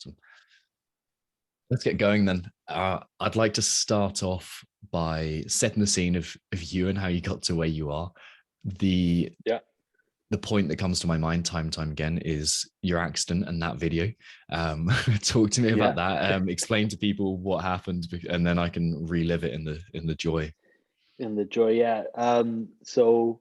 Awesome. Let's get going then. I'd like to start off by setting the scene of you and how you got to where you are. The Yeah. the point that comes to my mind time and time again is your accident and that video. Talk to me about Yeah. that. Explain to people what happened, and then I can relive it in the joy. In the joy, yeah. So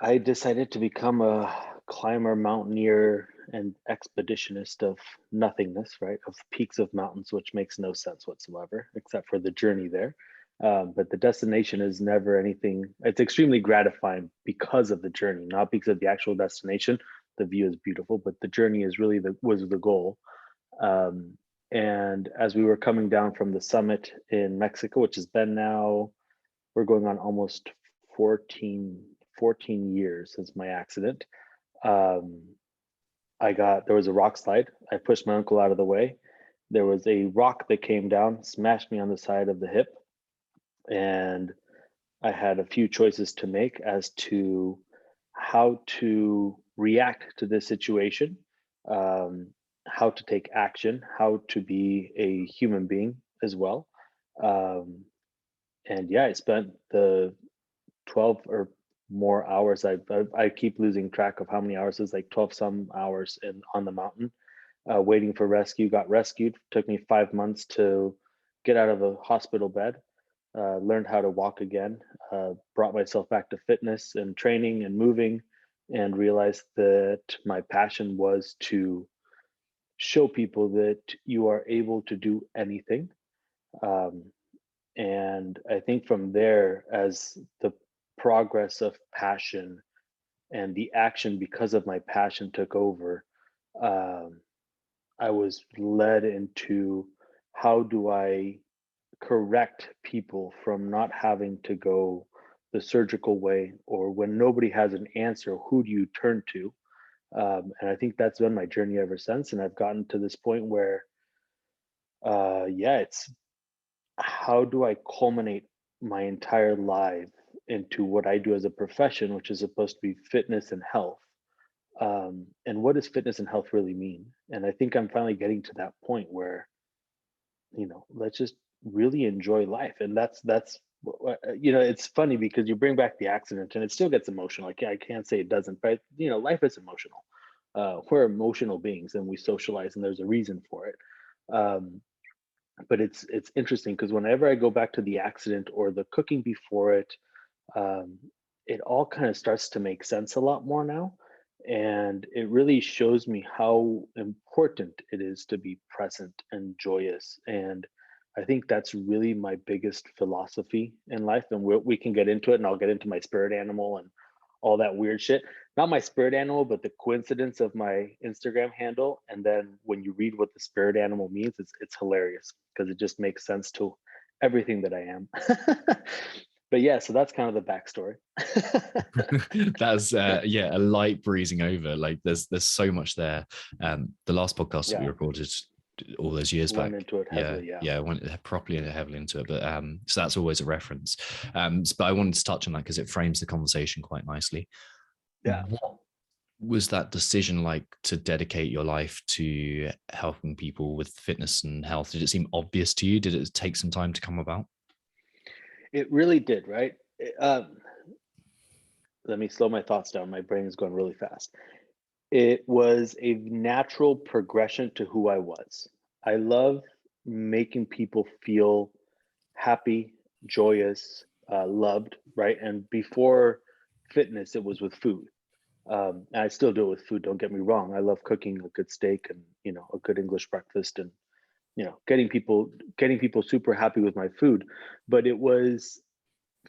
I decided to become a climber, mountaineer, and expeditionist of nothingness, right? Of peaks of mountains, which makes no sense whatsoever, except for the journey there. But the destination is never anything. It's extremely gratifying because of the journey, not because of the actual destination. The view is beautiful, but the journey is really was the goal. Um, and as we were coming down from the summit in Mexico, which has been now, we're going on almost 14 years since my accident. Um, there was a rock slide. I pushed my uncle out of the way. There was a rock that came down, smashed me on the side of the hip. And I had a few choices to make as to how to react to this situation, um, how to take action, how to be a human being as well. Um, and yeah, I spent the 12 or more hours. I keep losing track of how many hours. It's like 12 some hours on the mountain, waiting for rescue. Got rescued. Took me 5 months to get out of a hospital bed. Learned how to walk again. Brought myself back to fitness and training and moving, and realized that my passion was to show people that you are able to do anything. Um, and I think from there, as the progress of passion and the action because of my passion took over, um, I was led into how do I correct people from not having to go the surgical way, or when nobody has an answer, who do you turn to? And I think that's been my journey ever since. And I've gotten to this point where, yeah, it's how do I culminate my entire life into what I do as a profession, which is supposed to be fitness and health? And what does fitness and health really mean? And I think I'm finally getting to that point where, let's just really enjoy life. And it's funny because you bring back the accident and it still gets emotional. Like, I can't say it doesn't, but life is emotional. We're emotional beings and we socialize, and there's a reason for it. Um, but it's interesting because whenever I go back to the accident or the cooking before it, um, it all kind of starts to make sense a lot more now, and it really shows me how important it is to be present and joyous. And I think that's really my biggest philosophy in life, and we can get into it, and I'll get into my spirit animal and all that weird shit. Not my spirit animal, but the coincidence of my Instagram handle. And then when you read what the spirit animal means, it's hilarious because it just makes sense to everything that I am. But yeah, so that's kind of the backstory. That's yeah, a light breezing over. Like there's so much there. The last podcast that we Yeah, recorded all those years went back, into it yeah, heavily. Yeah. yeah, I went properly and heavily into it. But so that's always a reference. But I wanted to touch on that because it frames the conversation quite nicely. Yeah. What was that decision like to dedicate your life to helping people with fitness and health? Did it seem obvious to you? Did it take some time to come about? It really did, right? Let me slow my thoughts down. My brain is going really fast. It was a natural progression to who I was. I love making people feel happy, joyous, loved, right? And before fitness, it was with food. And I still do it with food. Don't get me wrong. I love cooking a good steak and a good English breakfast, and getting people super happy with my food. But it was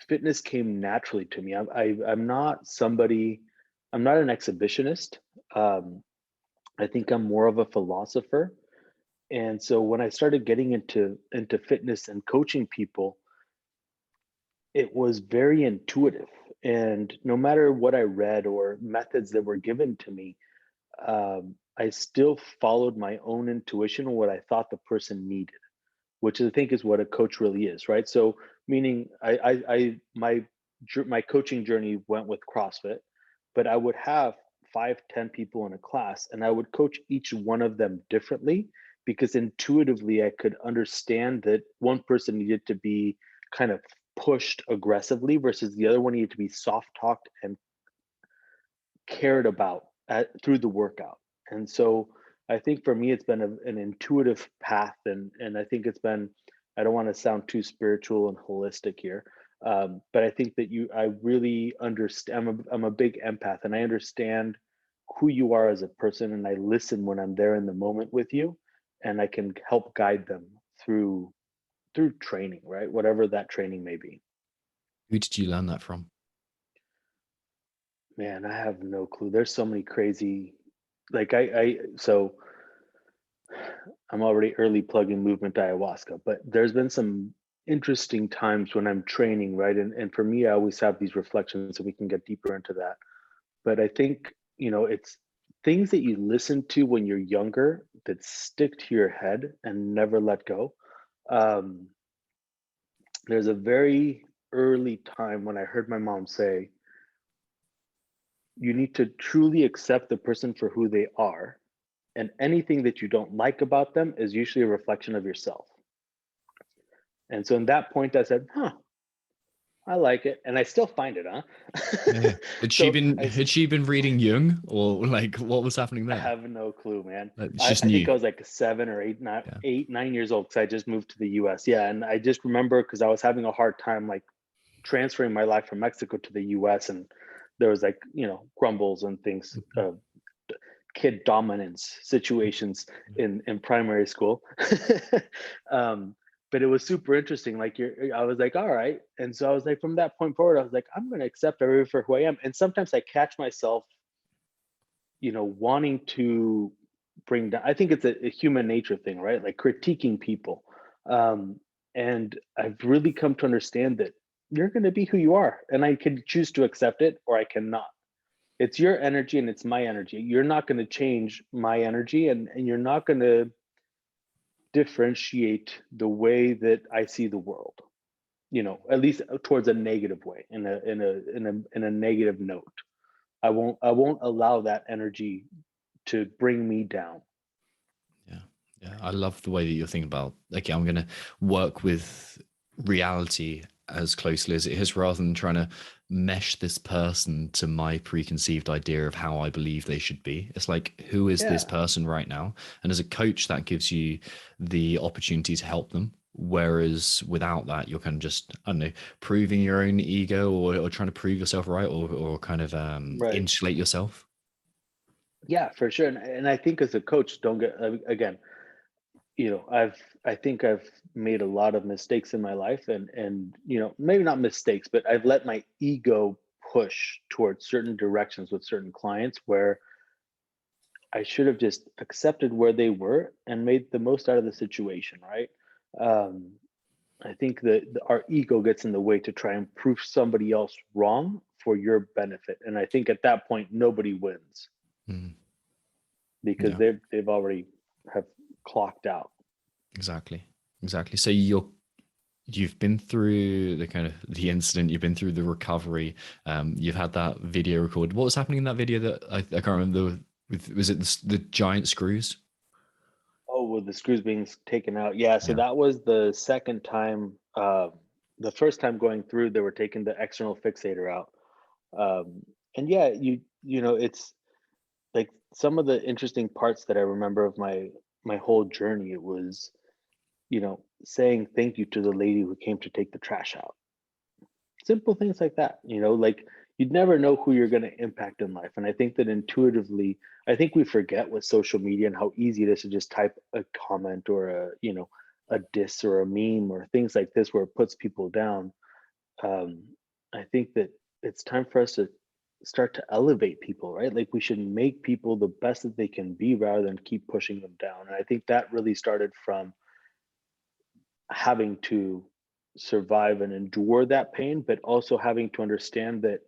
fitness came naturally to me. I'm not somebody. I'm not an exhibitionist. Um, I think I'm more of a philosopher. And so when I started getting into fitness and coaching people, it was very intuitive. And no matter what I read or methods that were given to me, I still followed my own intuition and what I thought the person needed, which I think is what a coach really is, right? So, meaning, my coaching journey went with CrossFit, but I would have 5, 10 people in a class, and I would coach each one of them differently because intuitively I could understand that one person needed to be kind of pushed aggressively versus the other one needed to be soft talked and cared about through the workout. And so I think for me, it's been an intuitive path, and I think it's been. I don't want to sound too spiritual and holistic here, but I think that I really understand. I'm a big empath, and I understand who you are as a person, and I listen when I'm there in the moment with you, and I can help guide them through training, right? Whatever that training may be. Who did you learn that from? Man, I have no clue. There's so many crazy, like so I'm already early plugging movement ayahuasca, but there's been some interesting times when I'm training, right? And for me, I always have these reflections, and we can get deeper into that. But I think, it's things that you listen to when you're younger that stick to your head and never let go. Um, there's a very early time when I heard my mom say, you need to truly accept the person for who they are. And anything that you don't like about them is usually a reflection of yourself. And so in that point, I said, huh, I like it. And I still find it, Yeah. huh? Had she So been had she been reading Jung, or like what was happening I there? have no clue, man. Like, it's I, just I think new. I was like 7 or 8, not Yeah. 8, 9 years old because I just moved to the US. Yeah. And I just remember because I was having a hard time like transferring my life from Mexico to the US. And there was like, grumbles and things, kid dominance situations in primary school. um but it was super interesting, like I was like, all right. And so I was like, from that point forward, I was like, I'm going to accept everyone for who I am. And sometimes I catch myself wanting to bring down. I think it's a human nature thing, right? Like critiquing people. um and I've really come to understand that you're going to be who you are, and I can choose to accept it or I cannot. It's your energy and it's my energy. You're not going to change my energy, and you're not going to differentiate the way that I see the world, at least towards a negative way, in a negative note. I won't allow that energy to bring me down. Yeah. Yeah. I love the way that you're thinking about, okay, I'm gonna work with reality as closely as it is, rather than trying to mesh this person to my preconceived idea of how I believe they should be. It's like, who is this Yeah, person right now? And as a coach, that gives you the opportunity to help them. Whereas without that, you're kind of just, I don't know, proving your own ego, or trying to prove yourself right, or kind of right. insulate yourself. Yeah, for sure. And I think as a coach, don't get again, I think I've made a lot of mistakes in my life, and maybe not mistakes, but I've let my ego push towards certain directions with certain clients where I should have just accepted where they were and made the most out of the situation, right? Um, I think that our ego gets in the way to try and prove somebody else wrong for your benefit, and I think at that point nobody wins Mm, because yeah. they've already have clocked out. Exactly. Exactly. So you've been through the kind of the incident, you've been through the recovery, you've had that video recorded. What was happening in that video that I can't remember? Was it the giant screws? Oh, with the screws being taken out. Yeah, so Yeah. that was the second time. The first time going through, they were taking the external fixator out. And yeah, it's like some of the interesting parts that I remember of my whole journey. It was, saying thank you to the lady who came to take the trash out. Simple things like that, like you'd never know who you're going to impact in life. And I think that intuitively, I think we forget with social media and how easy it is to just type a comment or a diss or a meme or things like this where it puts people down. um, I think that it's time for us to start to elevate people, right? Like we should make people the best that they can be rather than keep pushing them down. And I think that really started from having to survive and endure that pain, but also having to understand that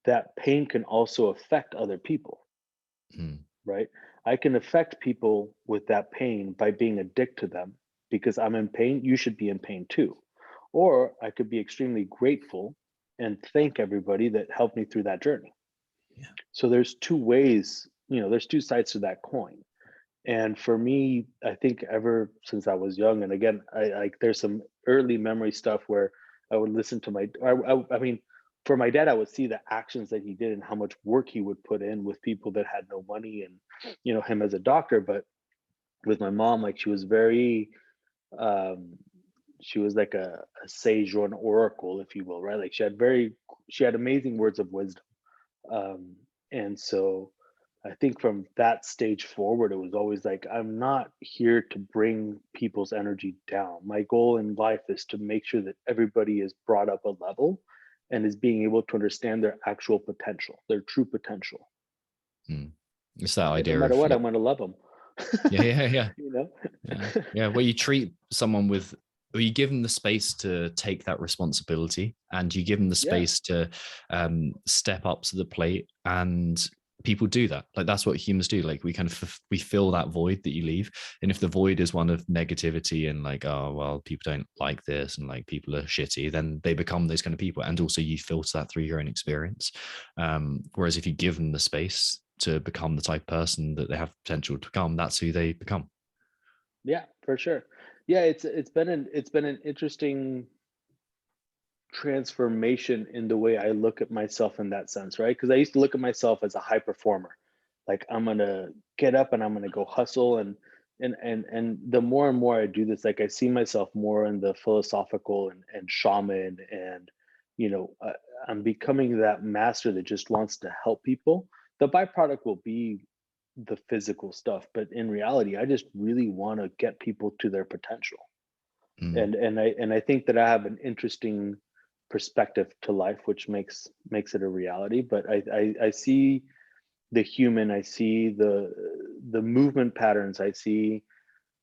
that pain can also affect other people, Mm, right? I can affect people with that pain by being a dick to them because I'm in pain. You should be in pain too. Or I could be extremely grateful and thank everybody that helped me through that journey. So there's two ways, there's two sides to that coin. And for me, I think ever since I was young, and again, I like there's some early memory stuff where I would listen to I mean, for my dad, I would see the actions that he did and how much work he would put in with people that had no money, and him as a doctor. But with my mom, like um, she was like a sage or an oracle, if you will, right? Like she had amazing words of wisdom. Um, and so I think from that stage forward, it was always like, I'm not here to bring people's energy down. My goal in life is to make sure that everybody is brought up a level and is being able to understand their actual potential, their true potential. Mm. It's that And no idea matter of, what, yeah, I'm going to love them. yeah, yeah, yeah, you know? yeah. Where you treat someone with, or you give them the space to take that responsibility, and you give them the Yeah. space to step up to the plate, and people do that. Like, that's what humans do. Like, we kind of we fill that void that you leave, and if the void is one of negativity and like, oh well, people don't like this and like people are shitty, then they become those kind of people. And also you filter that through your own experience. Whereas if you give them the space to become the type of person that they have potential to become, that's who they become. Yeah, for sure. Yeah, it's been an interesting transformation in the way I look at myself in that sense, right? Because I used to look at myself as a high performer. Like I'm gonna get up and I'm gonna go hustle, and the more and more I do this, like I see myself more in the philosophical and shaman, and I'm becoming that master that just wants to help people. The byproduct will be the physical stuff, but in reality, I just really want to get people to their potential. Mm. And I think that I have an interesting perspective to life, which makes it a reality. But I see the human, I see the movement patterns, I see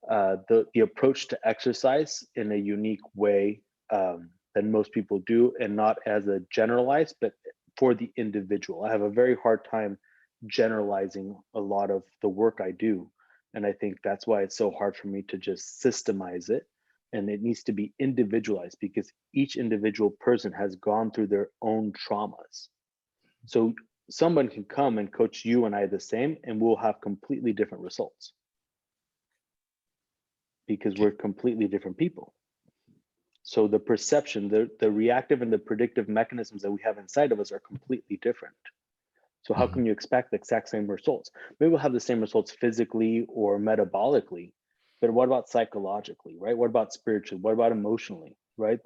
the approach to exercise in a unique way than most people do, and not as a generalized, but for the individual. I have a very hard time generalizing a lot of the work I do, and I think that's why it's so hard for me to just systemize it. And it needs to be individualized because each individual person has gone through their own traumas. So someone can come and coach you and I the same, and we'll have completely different results because Okay. we're completely different people. So the perception, the reactive and the predictive mechanisms that we have inside of us are completely different. So how Mhm. can you expect the exact same results? Maybe we'll have the same results physically or metabolically, but what about psychologically, right? What about spiritually? What about emotionally, right?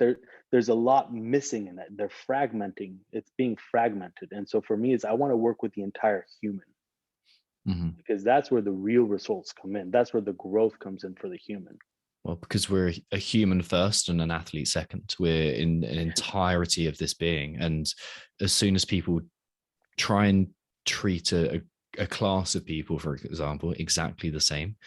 There's a lot missing in that. They're fragmenting. It's being fragmented. And so for me, is I want to work with the entire human Mhm. because that's where the real results come in. That's where the growth comes in for the human. Well, because we're a human first and an athlete second. We're in an entirety of this being. And as soon as people try and treat a class of people, for example, exactly the same,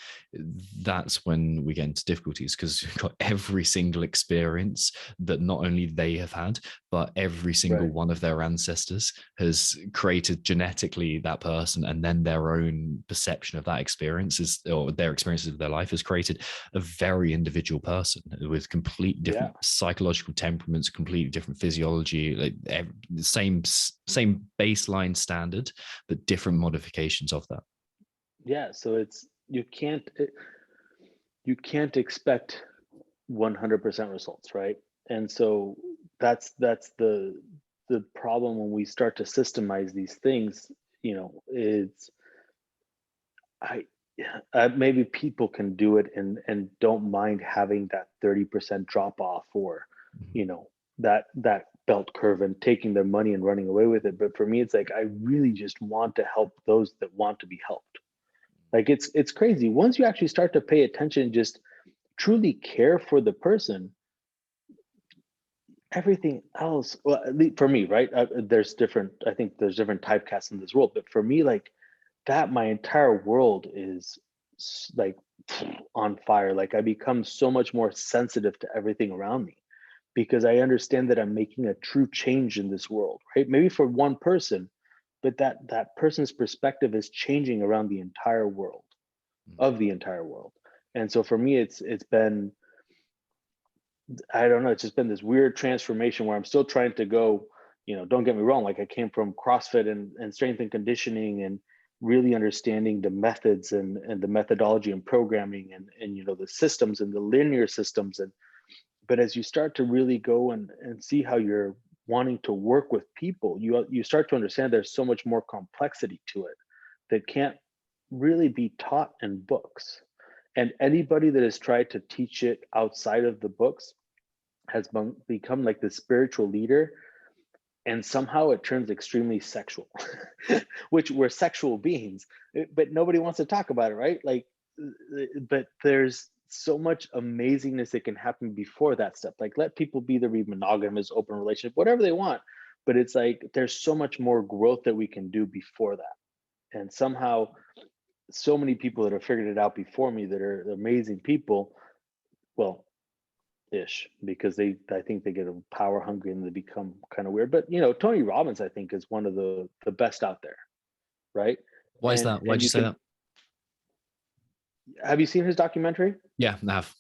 that's when we get into difficulties, because we've got every single experience that not only they have had, but every single Right. one of their ancestors has created genetically that person, and then their own perception of that experience is, or their experiences of their life has created a very individual person with completely Yeah. different psychological temperaments, completely different physiology, like same baseline standard, but different modifications of that. Yeah. So it's you can't expect 100% results, right? And so that's the problem when we start to systemize these things. It's I maybe people can do it and don't mind having that 30% drop off, or Mhm. that belt curve and taking their money and running away with it. But for me, it's like I really just want to help those that want to be helped. Like it's crazy once you actually start to pay attention, just truly care for the person. Everything else, well, at least for me, right? I think there's different typecasts in this world, but for me, like that, my entire world is like on fire. Like I become so much more sensitive to everything around me because I understand that I'm making a true change in this world, right? Maybe for one person, but that person's perspective is changing around the entire world, of the entire world. And so for me, it's been, I don't know, it's just been this weird transformation where I'm still trying to go, don't get me wrong, like I came from CrossFit and strength and conditioning and really understanding the methods and the methodology and programming and the systems and the linear systems. But as you start to really go and see how you're wanting to work with people, you start to understand there's so much more complexity to it that can't really be taught in books. And anybody that has tried to teach it outside of the books has become like the spiritual leader, and somehow it turns extremely sexual, which we're sexual beings, but nobody wants to talk about it, right? Like, but there's so much amazingness that can happen before that step. Like, let people be the monogamous, open relationship, whatever they want. But it's like there's so much more growth that we can do before that. And somehow, so many people that have figured it out before me that are amazing people, well, ish, because I think they get a power hungry and they become kind of weird. But Tony Robbins, I think, is one of the best out there, right? Why is that? Why'd you say that? Have you seen his documentary? Yeah, I have.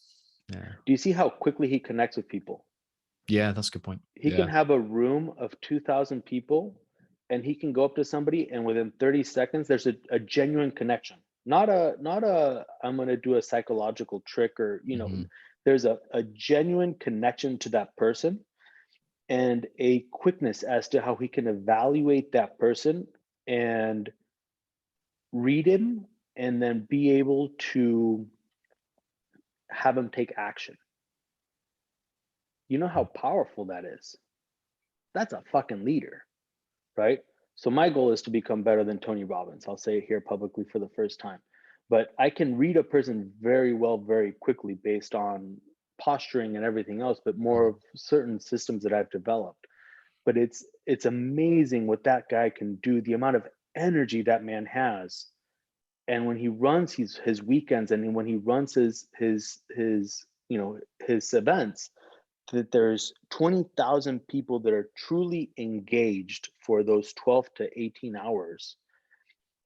Yeah. Do you see how quickly he connects with people? Yeah, that's a good point. He can have a room of 2,000 people and he can go up to somebody and within 30 seconds, there's a genuine connection. Not a I'm going to do a psychological trick or, there's a genuine connection to that person and a quickness as to how he can evaluate that person and read him and then be able to have him take action. You know how powerful that is? That's a fucking leader, right? So my goal is to become better than Tony Robbins. I'll say it here publicly for the first time. But I can read a person very well, very quickly based on posturing and everything else, but more of certain systems that I've developed. But it's amazing what that guy can do, the amount of energy that man has. And when he runs his weekends and when he runs his events, that there's 20,000 people that are truly engaged for those 12 to 18 hours.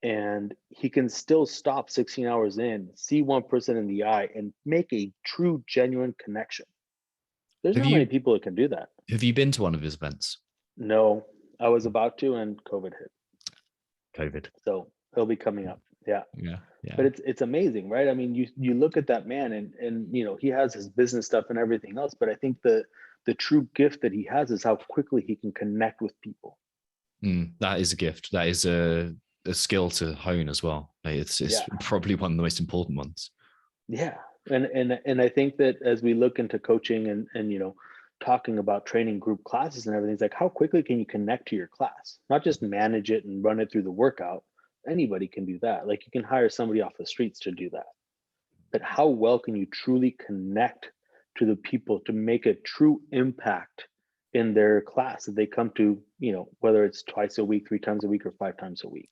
And he can still stop 16 hours in, see one person in the eye and make a true, genuine connection. There's not many people that can do that. Have you been to one of his events? No, I was about to, and COVID hit. COVID. So he'll be coming up. Yeah. Yeah. But it's amazing, right? I mean, you look at that man and he has his business stuff and everything else, but I think the true gift that he has is how quickly he can connect with people. That is a gift. That is a skill to hone as well. It's probably one of the most important ones. Yeah. And I think that as we look into coaching and talking about training group classes and everything, it's like, how quickly can you connect to your class? Not just manage it and run it through the workout. Anybody can do that. Like, you can hire somebody off the streets to do that. But how well can you truly connect to the people to make a true impact in their class that they come to, whether it's twice a week, 3 times a week, or 5 times a week?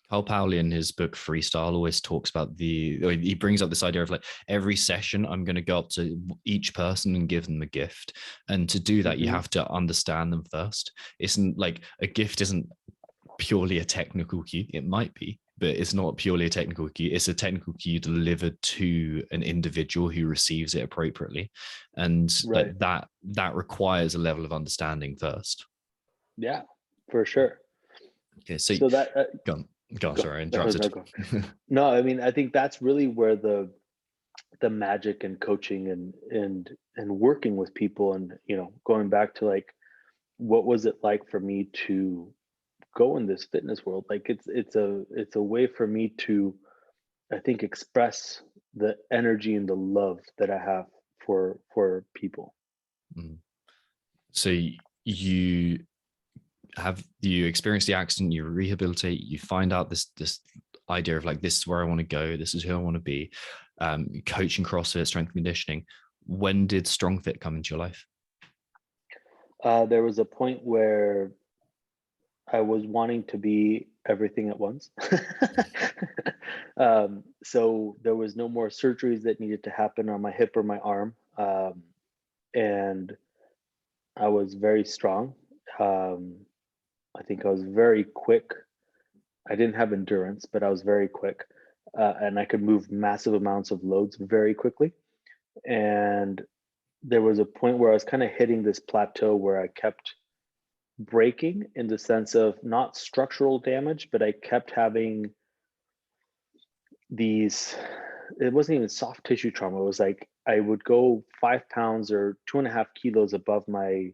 Hal Pauli in his book Freestyle always talks about he brings up this idea of like, every session I'm going to go up to each person and give them a gift. And to do that, you have to understand them first. Isn't like a gift isn't purely a technical cue. It might be, but it's not purely a technical cue. It's a technical cue delivered to an individual who receives it appropriately. And right. that requires a level of understanding first. Yeah, for sure. Okay. So that, go on. Sorry, I interrupted. No, I mean, I think that's really where the magic and coaching and working with people and, going back to like, what was it like for me to go in this fitness world? Like, it's a way for me to, I think, express the energy and the love that I have for people. So you experience the accident, you rehabilitate, you find out this idea of like, this is where I want to go, this is who I want to be, coaching, CrossFit, strength conditioning. When did StrongFit come into your life? There was a point where I was wanting to be everything at once. So there was no more surgeries that needed to happen on my hip or my arm. And I was very strong. I think I was very quick. I didn't have endurance, but I was very quick. And I could move massive amounts of loads very quickly. And there was a point where I was kind of hitting this plateau where I kept breaking in the sense of not structural damage, but I kept having these, it wasn't even soft tissue trauma. It was like I would go 5 pounds or 2.5 kilos above my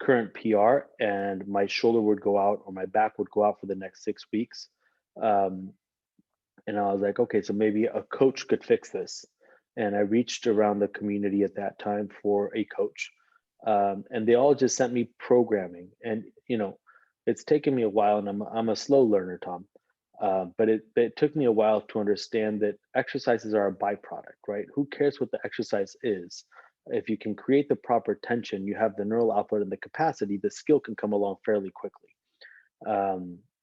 current PR, and my shoulder would go out or my back would go out for the next 6 weeks. Um, and I was like, okay, so maybe a coach could fix this. And I reached around the community at that time for a coach. And they all just sent me programming. And, it's taken me a while, and I'm a slow learner, Tom. But it took me a while to understand that exercises are a byproduct, right? Who cares what the exercise is? If you can create the proper tension, you have the neural output and the capacity, the skill can come along fairly quickly.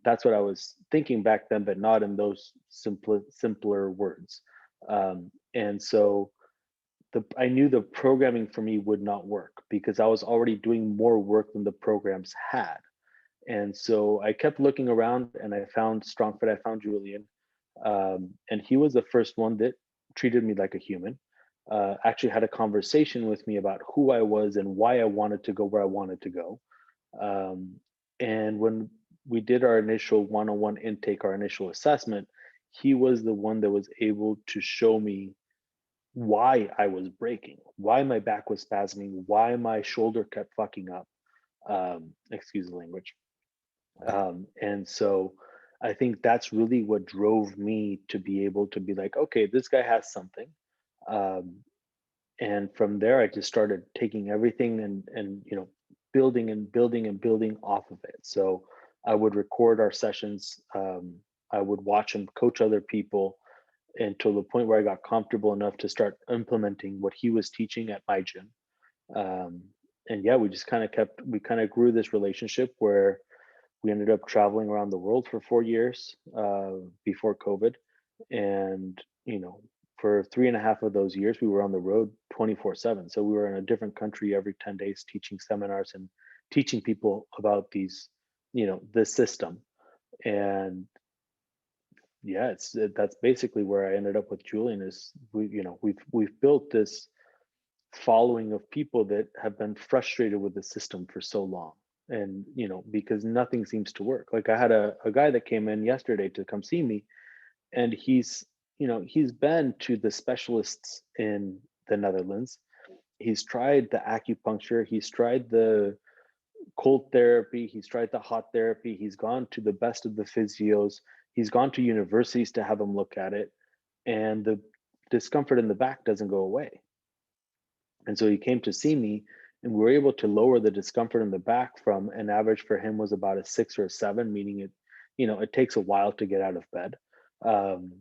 That's what I was thinking back then, but not in those simpler words. And so I knew the programming for me would not work because I was already doing more work than the programs had. And so I kept looking around, and I found StrongFit. I found Julian, and he was the first one that treated me like a human. Actually, had a conversation with me about who I was and why I wanted to go where I wanted to go. Um, and when we did our initial one-on-one intake, our initial assessment, he was the one that was able to show me why I was breaking, why my back was spasming, why my shoulder kept fucking up. Excuse the language. And so I think that's really what drove me to be able to be like, okay, this guy has something. Um, and from there, I just started taking everything and building and building and building off of it. So I would record our sessions. I would watch him coach other people until the point where I got comfortable enough to start implementing what he was teaching at my gym. Um, and yeah, we kind of grew this relationship where we ended up traveling around the world for 4 years before COVID. And, for 3.5 of those years, we were on the road 24/7. So we were in a different country every 10 days, teaching seminars and teaching people about this system. And yeah, that's basically where I ended up with Julian. Is we've built this following of people that have been frustrated with the system for so long. And because nothing seems to work. Like, I had a guy that came in yesterday to come see me, and he's been to the specialists in the Netherlands. He's tried the acupuncture, he's tried the cold therapy, he's tried the hot therapy, he's gone to the best of the physios, he's gone to universities to have him look at it, and the discomfort in the back doesn't go away. And so he came to see me, and we were able to lower the discomfort in the back from an average for him was about a 6 or a 7, meaning it takes a while to get out of bed. Um,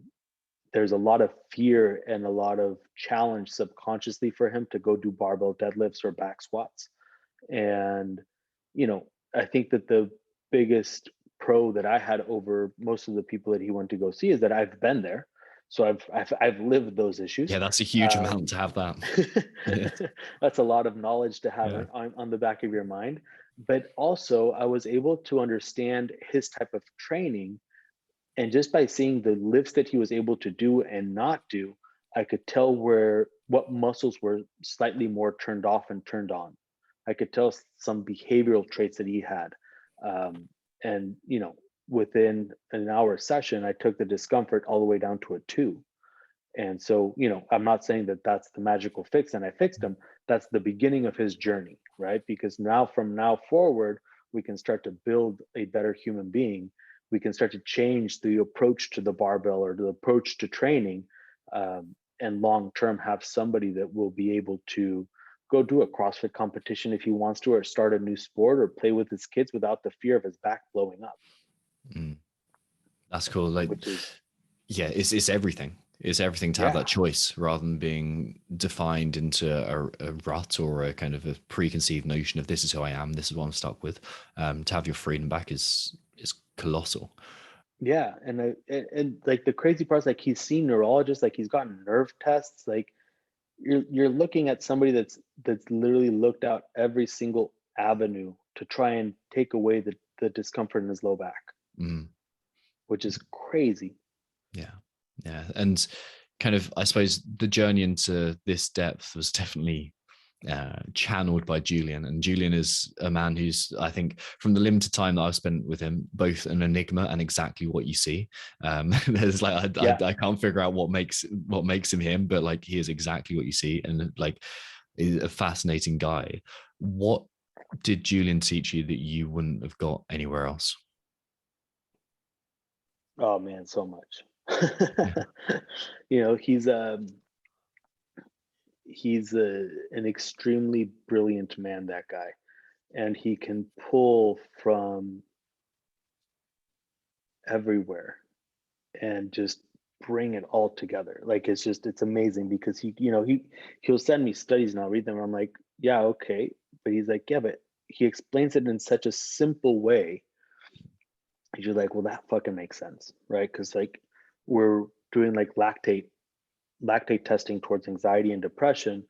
there's a lot of fear and a lot of challenge subconsciously for him to go do barbell deadlifts or back squats. And, I think that the biggest pro that I had over most of the people that he went to go see is that I've been there. So I've lived those Yeah, issues. that's a huge amount Um, to have that. Yeah. that's a lot of knowledge to have Yeah. on the back of your mind. But also, I was able to understand his type of training, and just by seeing the lifts that he was able to do and not do, I could tell what muscles were slightly more turned off and turned on. I could tell some behavioral traits that he had. Um, and, within an hour session, I took the discomfort all the way down to a 2. And so, I'm not saying that that's the magical fix and I fixed him. That's the beginning of his journey, right? Because now, from now forward, we can start to build a better human being. We can start to change the approach to the barbell or the approach to training, and long term have somebody that will be able to go do a CrossFit competition if he wants to, or start a new sport, or play with his kids without the fear of his back blowing up, Mm, that's cool. Like, which is, yeah, it's everything. It's everything to have yeah. that choice rather than being defined into a rut or a kind of a preconceived notion of this is who I am, this is what I'm stuck with. To have your freedom back is colossal. Yeah, and like the crazy part is, like, he's seen neurologists, like he's gotten nerve tests. Like, you're looking at somebody that's literally looked out every single avenue to try and take away the discomfort in his low back, Mm, which is crazy. yeah, yeah, and kind of I suppose the journey into this depth was definitely channeled by Julian. And Julian is a man who's, I think, from the limited time that I've spent with him, both an enigma and exactly what you see. There's like I can't figure out what makes him him, but like he is exactly what you see, and like he's a fascinating guy. What did Julian teach you that you wouldn't have got anywhere else? Oh man, so much. Yeah. He's an extremely brilliant man, that guy, and he can pull from everywhere and just bring it all together. Like it's amazing because he'll send me studies and I'll read them. And I'm like, yeah, okay, but he's like, yeah, but he explains it in such a simple way. You're like, well, that fucking makes sense, right? Because like we're doing like lactate testing towards anxiety and depression,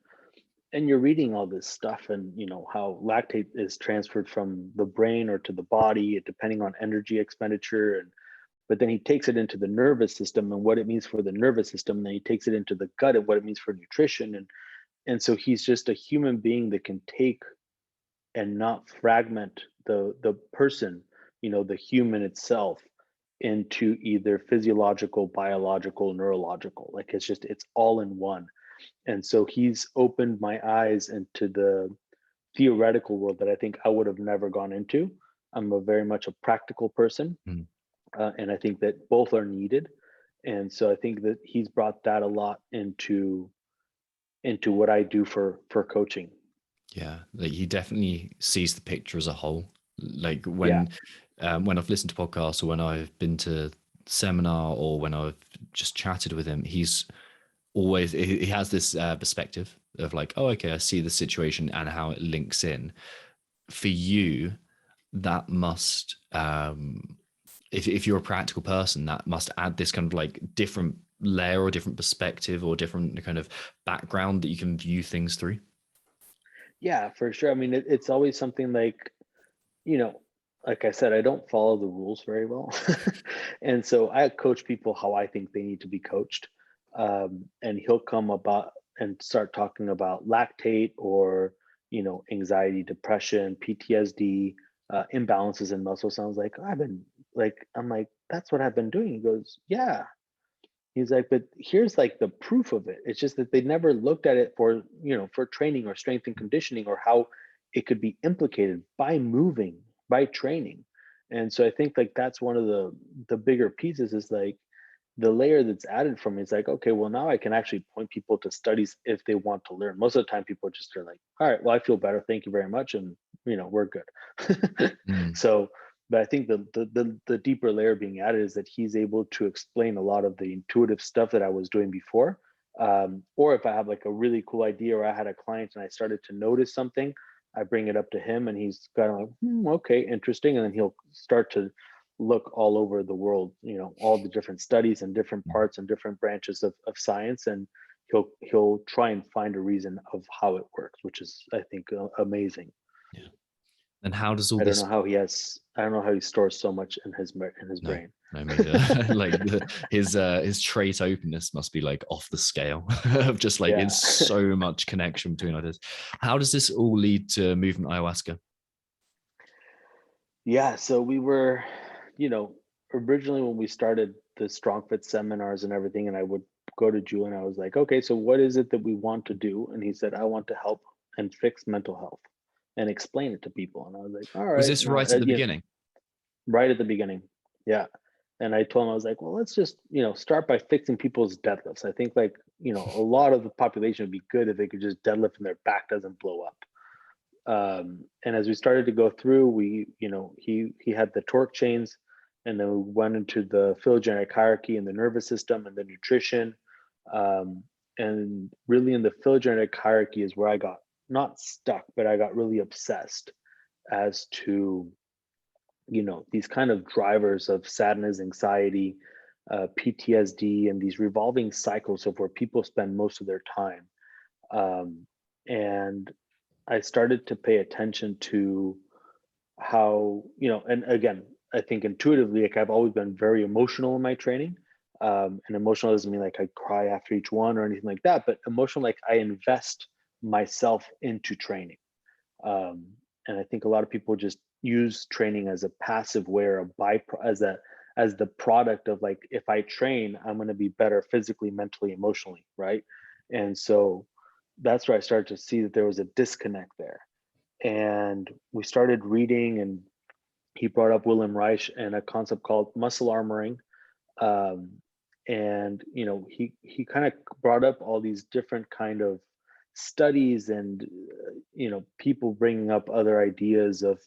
and you're reading all this stuff, and how lactate is transferred from the brain or to the body depending on energy expenditure, and but then he takes it into the nervous system and what it means for the nervous system, and then he takes it into the gut and what it means for nutrition, and so he's just a human being that can take and not fragment the person, the human itself, into either physiological, biological, neurological. Like it's all in one. And so he's opened my eyes into the theoretical world that I think I would have never gone into. I'm a very much a practical person, Mm. and I think that both are needed. And so I think that he's brought that a lot into what I do for coaching. Yeah, like he definitely sees the picture as a whole. Like Yeah, when I've listened to podcasts or when I've been to seminar or when I've just chatted with him, he's always he has this perspective of like, oh, okay, I see the situation and how it links in. For you, that must if you're a practical person, that must add this kind of like different layer or different perspective or different kind of background that you can view things through. yeah, for sure. I mean, it's always something like, you know, like I said, I don't follow the rules very well. And so I coach people how I think they need to be coached. And he'll come about and start talking about lactate or, anxiety, depression, PTSD, imbalances in muscle sounds. Like, I'm like, that's what I've been doing. He goes, yeah. He's like, but here's like the proof of it. It's just that they never looked at it for training or strength and conditioning, or how it could be implicated by moving, by training. And so I think like that's one of the bigger pieces, is like the layer that's added for me. It's like, okay, well, now I can actually point people to studies if they want to learn. Most of the time people just are like, all right, well, I feel better, thank you very much, and we're good. Mm. So, but I think the deeper layer being added is that he's able to explain a lot of the intuitive stuff that I was doing before. Or if I have like a really cool idea, or I had a client and I started to notice something, I bring it up to him and he's kind of like, okay, interesting. And then he'll start to look all over the world, all the different studies and different parts and different branches of science. And he'll try and find a reason of how it works, which is, I think, amazing. Yeah. And how does all I don't this? know how he stores so much in his No, brain. no, me neither. Like his trait openness must be like off the scale of just like Yeah. it's so much connection between ideas. How does this all lead to movement ayahuasca? Yeah, so we were, you know, originally when we started the Strong Fit seminars and everything, and I would go to Julian, I was like, okay, so what is it that we want to do? And he said, I want to help and fix mental health and explain it to people. And I was like, all Was right, this right at the beginning? right at the beginning. Yeah. And I told him, I was like, well, let's just, start by fixing people's deadlifts. I think like, a lot of the population would be good if they could just deadlift and their back doesn't blow up. And as we started to go through, he had the torque chains, and then we went into the phylogenic hierarchy and the nervous system and the nutrition. Um, and really in the phylogenic hierarchy is where I got not stuck, but I got really obsessed as to, these kind of drivers of sadness, anxiety, PTSD, and these revolving cycles of where people spend most of their time. And I started to pay attention to how, and again, I think intuitively, like I've always been very emotional in my training. And emotional doesn't mean like I cry after each one or anything like that, but emotional, like I invest myself into training. And I think a lot of people just use training as a passive way, or a as the product of like, if I train, I'm going to be better physically, mentally, emotionally, right? And so that's where I started to see that there was a disconnect there. And we started reading, and he brought up William Reich and a concept called muscle armoring. um, and he kind of brought up all these different kind of studies, and people bringing up other ideas of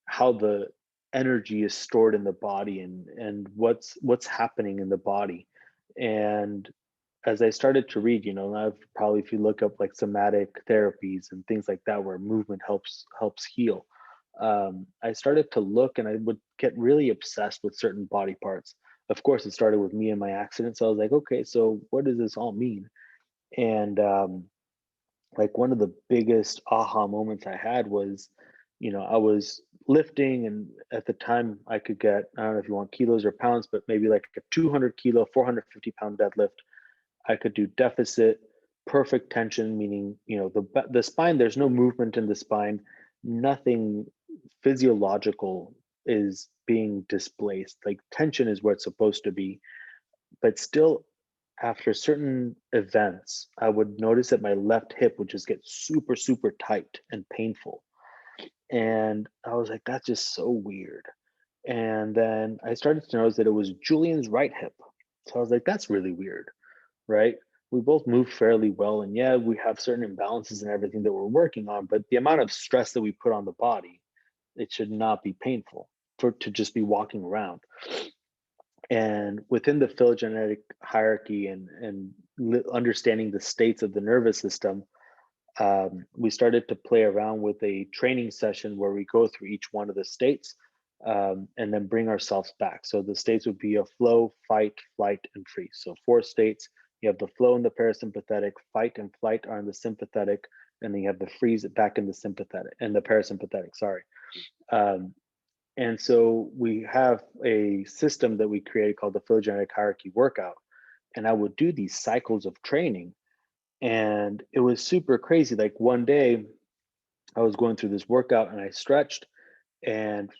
how the energy is stored in the body, and what's happening in the body. And as I started to read, now probably, if you look up like somatic therapies and things like that, where movement helps heal, I started to look, and I would get really obsessed with certain body parts. Of course, it started with me and my accident. So I was like, okay, so what does this all mean? And like, one of the biggest aha moments I had was, I was lifting, and at the time I could get, I don't know if you want kilos or pounds, but maybe like a 200 kilo, 450-pound deadlift. I could do deficit, perfect tension, meaning, the spine, there's no movement in the spine, nothing physiological is being displaced. Like, tension is where it's supposed to be. But still, after certain events, I would notice that my left hip would just get super, super tight and painful. And I was like, that's just so weird. And then I started to notice that it was Julian's right hip. So I was like, that's really weird, right? We both move fairly well. And yeah, we have certain imbalances and everything that we're working on, but the amount of stress that we put on the body, it should not be painful to just be walking around. And within the phylogenetic hierarchy, and understanding the states of the nervous system, we started to play around with a training session where we go through each one of the states, and then bring ourselves back. So the states would be a flow, fight, flight, and freeze. So 4 states. You have the flow in the parasympathetic, fight and flight are in the sympathetic, and then you have the freeze back in the sympathetic and the parasympathetic. Sorry. Um, and so we have a system that we created called the phylogenetic hierarchy workout. And I would do these cycles of training, and it was super crazy. Like, one day I was going through this workout, and I stretched, and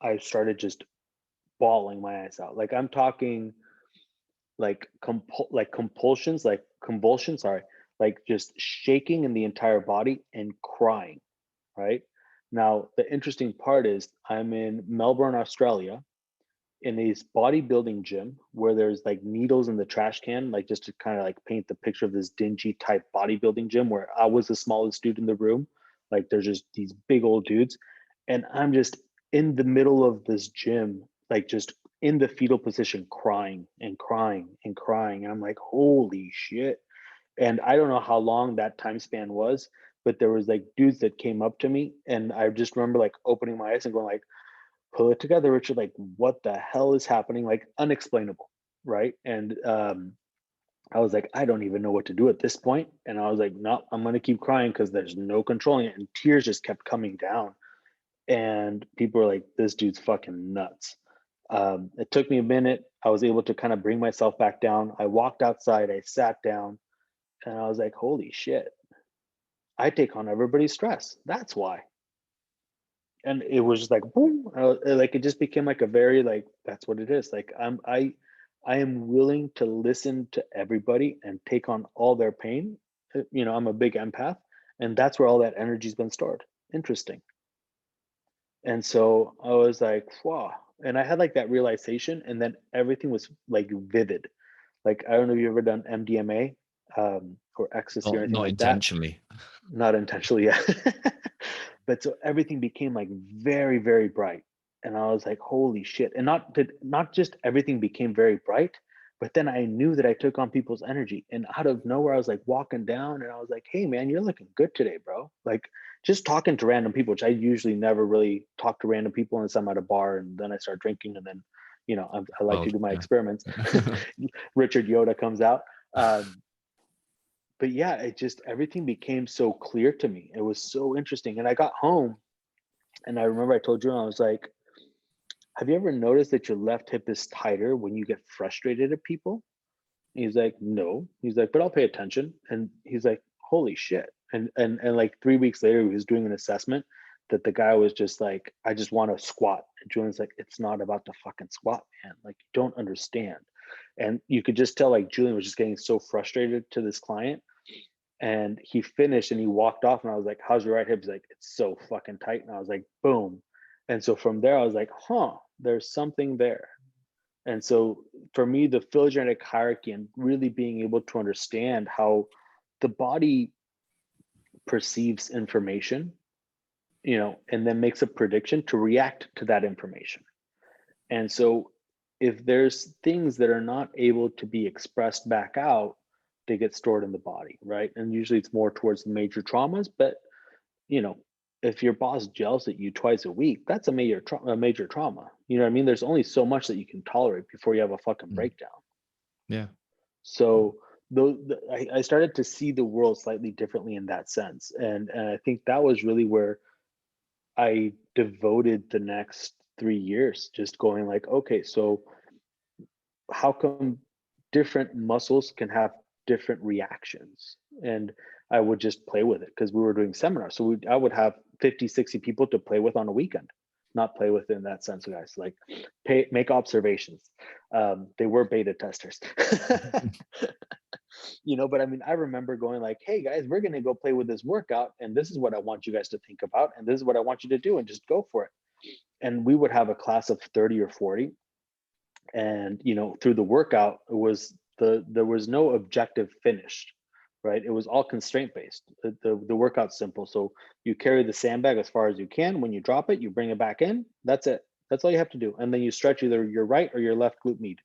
I started just bawling my eyes out. Like, I'm talking like compulsions, like convulsions, sorry, like just shaking in the entire body and crying, right? Now, the interesting part is I'm in Melbourne, Australia, in a bodybuilding gym where there's like needles in the trash can, like, just to kind of like paint the picture of this dingy type bodybuilding gym where I was the smallest dude in the room. Like, there's just these big old dudes. And I'm just in the middle of this gym, like, just in the fetal position, crying and crying and crying. And I'm like, holy shit. And I don't know how long that time span was, but there was like dudes that came up to me, and I just remember like opening my eyes and going like, pull it together, Richard. Like, what the hell is happening? Like, unexplainable, right? And I was like, I don't even know what to do at this point. And I was like, no, I'm gonna keep crying because there's no controlling it. And tears just kept coming down. And people were like, this dude's fucking nuts. It took me a minute. I was able to kind of bring myself back down. I walked outside, I sat down, and I was like, holy shit, I take on everybody's stress. That's why. And it was just like boom, like, it just became like a very, like, that's what it is. Like, I am willing to listen to everybody and take on all their pain. I'm a big empath, and that's where all that energy's been stored. Interesting. And so I was like, wow. And I had like that realization, and then everything was like vivid. Like, I don't know if you've ever done MDMA, or ecstasy or anything Not like that. intentionally. Not intentionally, yeah. But so everything became like very, very bright. And I was like, holy shit. And not just everything became very bright, but then I knew that I took on people's energy. And out of nowhere, I was like walking down, and I was like, hey man, you're looking good today, bro. Like, just talking to random people, which I usually never really talk to random people unless I'm at a bar, and then I start drinking, and then, I like Well, to do my yeah. experiments. Richard Yoda comes out. But yeah, it just, everything became so clear to me. It was so interesting. And I got home, and I remember I told you, I was like, have you ever noticed that your left hip is tighter when you get frustrated at people? And he's like, no. He's like, but I'll pay attention. And he's like, holy shit. And like 3 weeks later, he was doing an assessment that the guy was just like, I just want to squat. And Julian's like, it's not about the fucking squat, man. Like, you don't understand. And you could just tell like Julian was just getting so frustrated to this client. And he finished and he walked off, and I was like, how's your right hip? He's like, it's so fucking tight. And I was like, boom. And so from there, I was like, huh, there's something there. And so for me, the phylogenetic hierarchy and really being able to understand how the body perceives information, and then makes a prediction to react to that information. And so if there's things that are not able to be expressed back out, they get stored in the body, right? And usually it's more towards the major traumas, but you know, if your boss yells at you twice a week, that's a major trauma. You know what I mean? There's only so much that you can tolerate before you have a fucking Mm. breakdown. Yeah. So I started to see the world slightly differently in that sense, and I think that was really where I devoted the next 3 years, just going like, okay, so how come different muscles can have different reactions? And I would just play with it because we were doing seminars. So I would have 50, 60 people to play with on a weekend, not play with in that sense, guys. Like make observations. They were beta testers. But I mean, I remember going like, hey guys, we're going to go play with this workout. And this is what I want you guys to think about. And this is what I want you to do, and just go for it. And we would have a class of 30 or 40. And through the workout, there was no objective finish, right? It was all constraint based. The workout's simple. So you carry the sandbag as far as you can. When you drop it, you bring it back in. That's it. That's all you have to do. And then you stretch either your right or your left glute med.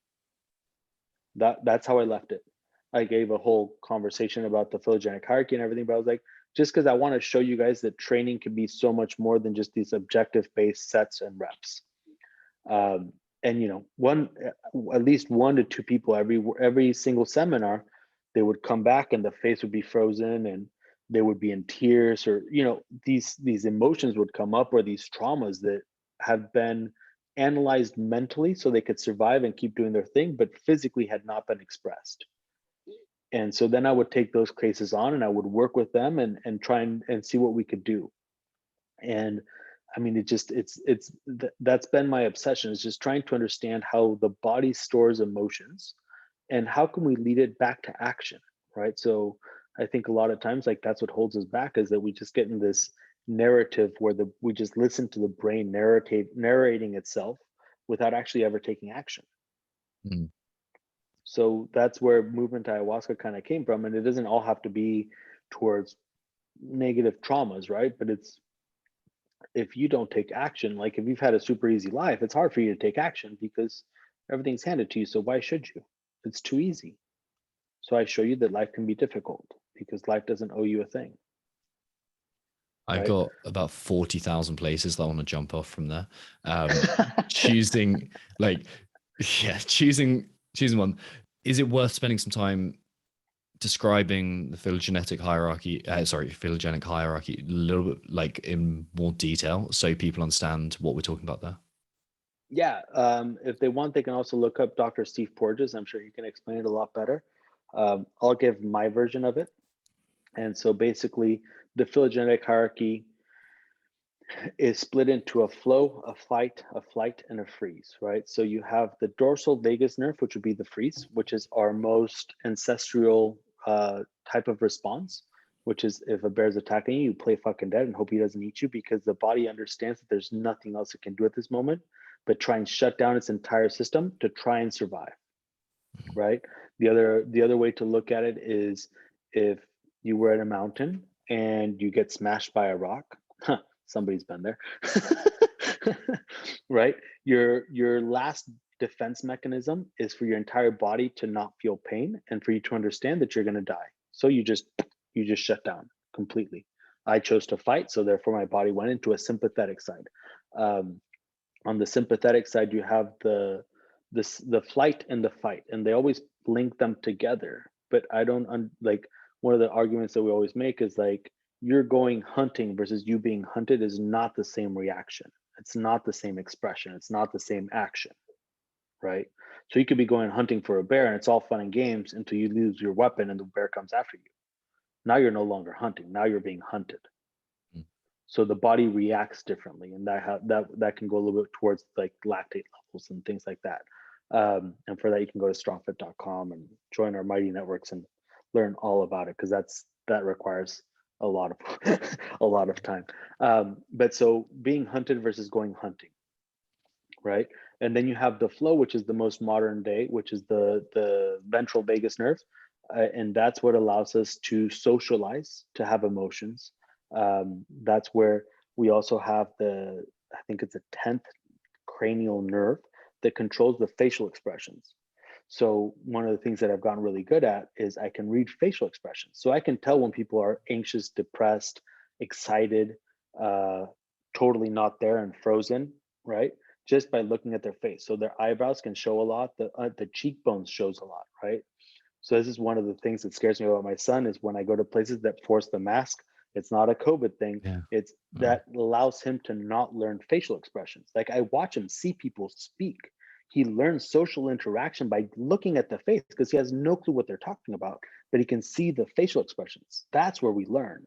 That's how I left it. I gave a whole conversation about the phylogenetic hierarchy and everything, but I was like, just because I want to show you guys that training can be so much more than just these objective based sets and reps. And at least 1 to 2 people every single seminar, they would come back and the face would be frozen and they would be in tears, or these emotions would come up, or these traumas that have been analyzed mentally so they could survive and keep doing their thing, but physically had not been expressed. And so then I would take those cases on and I would work with them and try and see what we could do. And I mean, that's been my obsession, is just trying to understand how the body stores emotions and how can we lead it back to action, right? So I think a lot of times, like, that's what holds us back, is that we just get in this narrative where we just listen to the brain narrating itself without actually ever taking action. Mm. So that's where movement to ayahuasca kind of came from. And it doesn't all have to be towards negative traumas, right? But if you don't take action, like if you've had a super easy life, it's hard for you to take action because everything's handed to you. So why should you? It's too easy. So I show you that life can be difficult because life doesn't owe you a thing. I've Right? got about 40,000 places that I want to jump off from there. Choosing like, yeah, choosing one. Is it worth spending some time describing the phylogenic hierarchy a little bit, like, in more detail so people understand what we're talking about there? Yeah. If they want, they can also look up Dr. Steve Porges. I'm sure he can explain it a lot better. I'll give my version of it. And so basically, the phylogenetic hierarchy is split into a flow, a fight, a flight, and a freeze, right? So you have the dorsal vagus nerve, which would be the freeze, which is our most ancestral type of response, which is if a bear's attacking you, you play fucking dead and hope he doesn't eat you, because the body understands that there's nothing else it can do at this moment but try and shut down its entire system to try and survive, right? The other way to look at it is if you were at a mountain and you get smashed by a rock. Somebody's been there. Right? Your last defense mechanism is for your entire body to not feel pain and for you to understand that you're going to die. So you just shut down completely. I chose to fight, so therefore my body went into a sympathetic side. On the sympathetic side, you have the flight and the fight, and they always link them together. But I don't like, one of the arguments that we always make is like, you're going hunting versus you being hunted is not the same reaction. It's not the same expression. It's not the same action, right? So you could be going hunting for a bear and it's all fun and games until you lose your weapon and the bear comes after you. Now you're no longer hunting. Now you're being hunted. Mm. So the body reacts differently, and that can go a little bit towards like lactate levels and things like that. And for that, you can go to strongfit.com and join our mighty networks and learn all about it, because that requires a lot of a lot of time. But so being hunted versus going hunting, right? And then you have the flow, which is the most modern day, which is the ventral vagus nerve, and that's what allows us to socialize, to have emotions. That's where we also have I think it's a 10th cranial nerve that controls the facial expressions. So one of the things that I've gotten really good at is I can read facial expressions. So I can tell when people are anxious, depressed, excited, uh, totally not there and frozen, right? Just by looking at their face. So their eyebrows can show a lot. The cheekbones shows a lot, right? So this is one of the things that scares me about my son, is when I go to places that force the mask. It's not a COVID thing. Yeah. It's that allows him to not learn facial expressions. Like, I watch him see people speak. He learns social interaction by looking at the face, because he has no clue what they're talking about, but he can see the facial expressions. That's where we learn.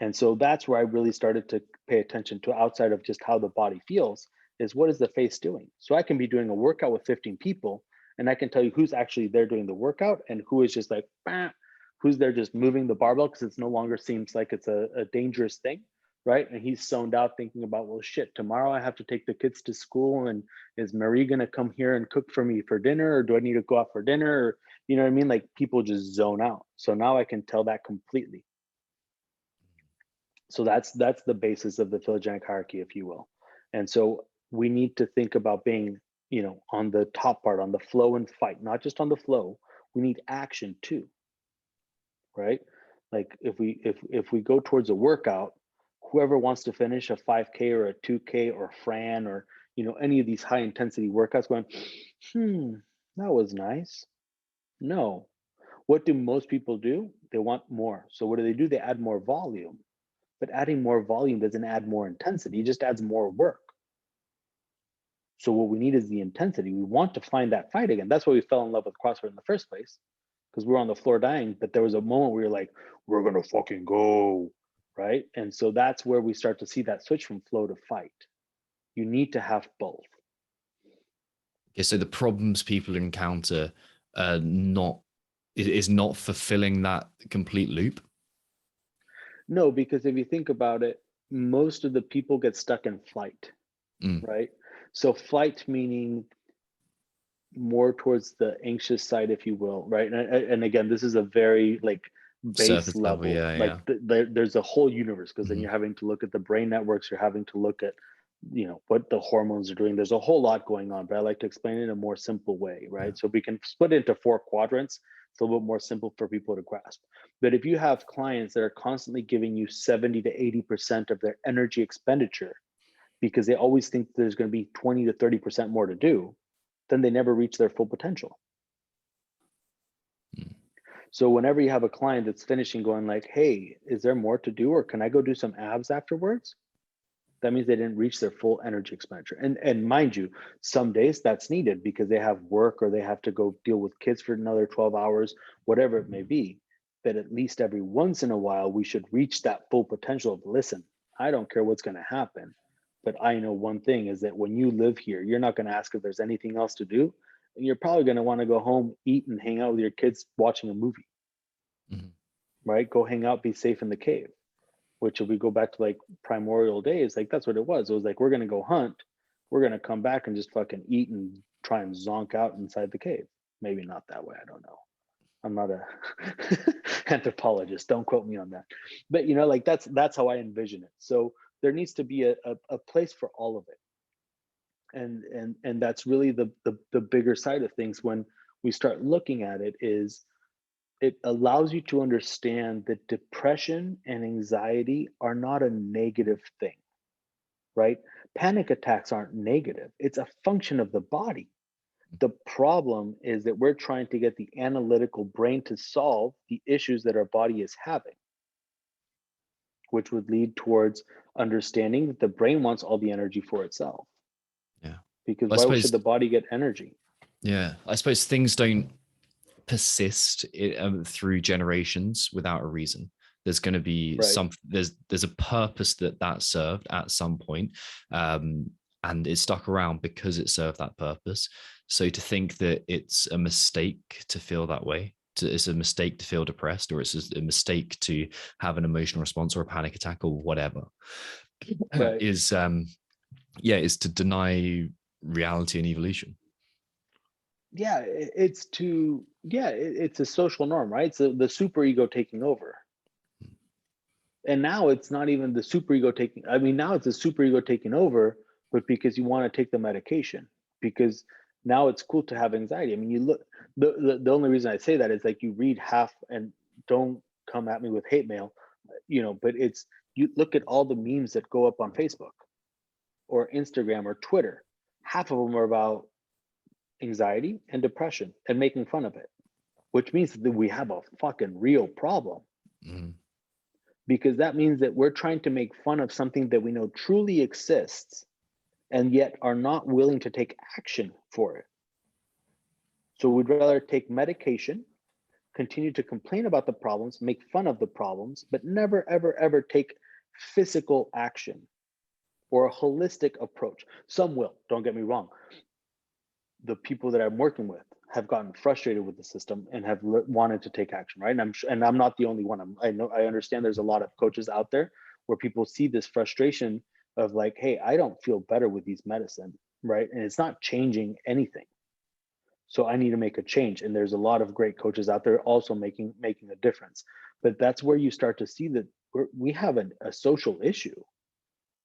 And so that's where I really started to pay attention to, outside of just how the body feels, is what is the face doing? So I can be doing a workout with 15 people, and I can tell you who's actually there doing the workout and who is just like, bah, who's there just moving the barbell because it's no longer seems like it's a dangerous thing, right? And he's zoned out thinking about, well, shit, tomorrow I have to take the kids to school, and is Marie going to come here and cook for me for dinner, or do I need to go out for dinner? Or, you know what I mean? Like, people just zone out. So now I can tell that completely. So that's the basis of the phylogenic hierarchy, if you will. And so we need to think about being, on the top part, on the flow and fight, not just on the flow. We need action too, right? Like, if we go towards a workout, whoever wants to finish a 5K or a 2K or Fran, or any of these high intensity workouts, going, that was nice. No. What do most people do? They want more. So what do? They add more volume. But adding more volume doesn't add more intensity, it just adds more work. So what we need is the intensity. We want to find that fight again. That's why we fell in love with CrossFit in the first place, because we were on the floor dying, but there was a moment where you're like, we're going to fucking go, right? And so that's where we start to see that switch from flow to fight. You need to have both. Okay, so the problems people encounter not is not fulfilling that complete loop. No, because if you think about it, most of the people get stuck in flight, right? So flight meaning more towards the anxious side, if you will, right? And again, this is a very like base Surface level. yeah, like yeah. there's a whole universe, because then you're having to look at the brain networks, you're having to look at what the hormones are doing. There's a whole lot going on, but I like to explain it in a more simple way, right? Yeah. So we can split it into 4 quadrants. It's a little bit more simple for people to grasp. But if you have clients that are constantly giving you 70 to 80% of their energy expenditure, because they always think there's going to be 20 to 30% more to do, then they never reach their full potential. So whenever you have a client that's finishing going like, hey, is there more to do, or can I go do some abs afterwards? That means they didn't reach their full energy expenditure. And mind you, some days that's needed because they have work, or they have to go deal with kids for another 12 hours, whatever it may be. But at least every once in a while, we should reach that full potential of, listen, I don't care what's going to happen, but I know one thing is that when you live here, you're not going to ask if there's anything else to do. And you're probably going to want to go home, eat, and hang out with your kids watching a movie, right? Go hang out, be safe in the cave. Which, if we go back to like primordial days, like that's what it was. It was like, we're going to go hunt, we're going to come back and just fucking eat and try and zonk out inside the cave. Maybe not that way, I don't know. I'm not a anthropologist, don't quote me on that. But like that's how I envision it. So there needs to be a place for all of it. And that's really the bigger side of things when we start looking at it, is it allows you to understand that depression and anxiety are not a negative thing, right? Panic attacks aren't negative. It's a function of the body. The problem is that we're trying to get the analytical brain to solve the issues that our body is having, which would lead towards understanding that the brain wants all the energy for itself. Yeah. Because I why suppose, should the body get energy? yeah, I suppose things don't persist through generations without a reason. There's going to be Right. there's a purpose that served at some point, and it stuck around because it served that purpose. So to think that it's a mistake to feel that way, it's a mistake to feel depressed, or it's a mistake to have an emotional response or a panic attack or whatever, Right. is to deny reality and evolution. Yeah, it's a social norm, right? It's the super ego taking over. And now it's not even the super ego taking, I mean, now it's a super ego taking over, but because you want to take the medication, because now it's cool to have anxiety. I mean, you look, the only reason I say that is like you read half, and don't come at me with hate mail, but it's, you look at all the memes that go up on Facebook or Instagram or Twitter, half of them are about anxiety and depression and making fun of it, which means that we have a fucking real problem. Mm. Because that means that we're trying to make fun of something that we know truly exists and yet are not willing to take action for it. So we'd rather take medication, continue to complain about the problems, make fun of the problems, but never, ever, ever take physical action or a holistic approach. Some will, don't get me wrong. The people that I'm working with have gotten frustrated with the system and have wanted to take action, right? And I'm not the only one. I understand there's a lot of coaches out there where people see this frustration of like, hey, I don't feel better with these medicine, right? And it's not changing anything. So I need to make a change. And there's a lot of great coaches out there also making a difference. But that's where you start to see that we have a social issue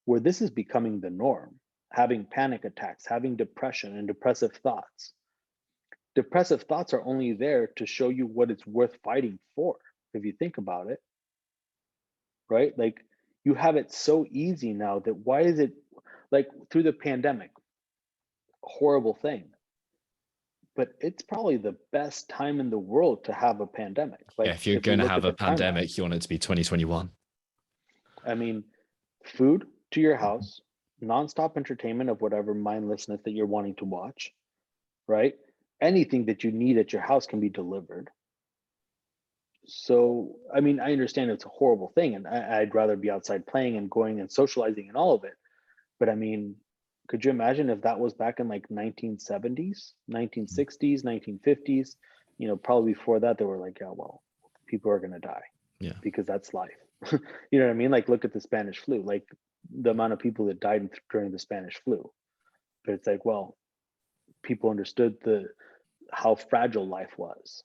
where this is becoming the norm, having panic attacks, having depression and depressive thoughts. Depressive thoughts are only there to show you what it's worth fighting for, if you think about it, right? Like you have it so easy now that why is it, like through the pandemic, horrible thing, but it's probably the best time in the world to have a pandemic. Yeah, Like if you're if we going to look have at a the timeline, pandemic, you want it to be 2021. I mean, food to your house, nonstop entertainment of whatever mindlessness that you're wanting to watch, right? Anything that you need at your house can be delivered. So, I mean, I understand it's a horrible thing, and I'd rather be outside playing and going and socializing and all of it. But I mean, could you imagine if that was back in like 1970s, 1960s, 1950s? Probably before that, they were like, yeah, well, people are going to die Yeah. because that's life. You know what I mean? Like, look at the Spanish flu, like the amount of people that died during the Spanish flu. But it's like, well, people understood how fragile life was.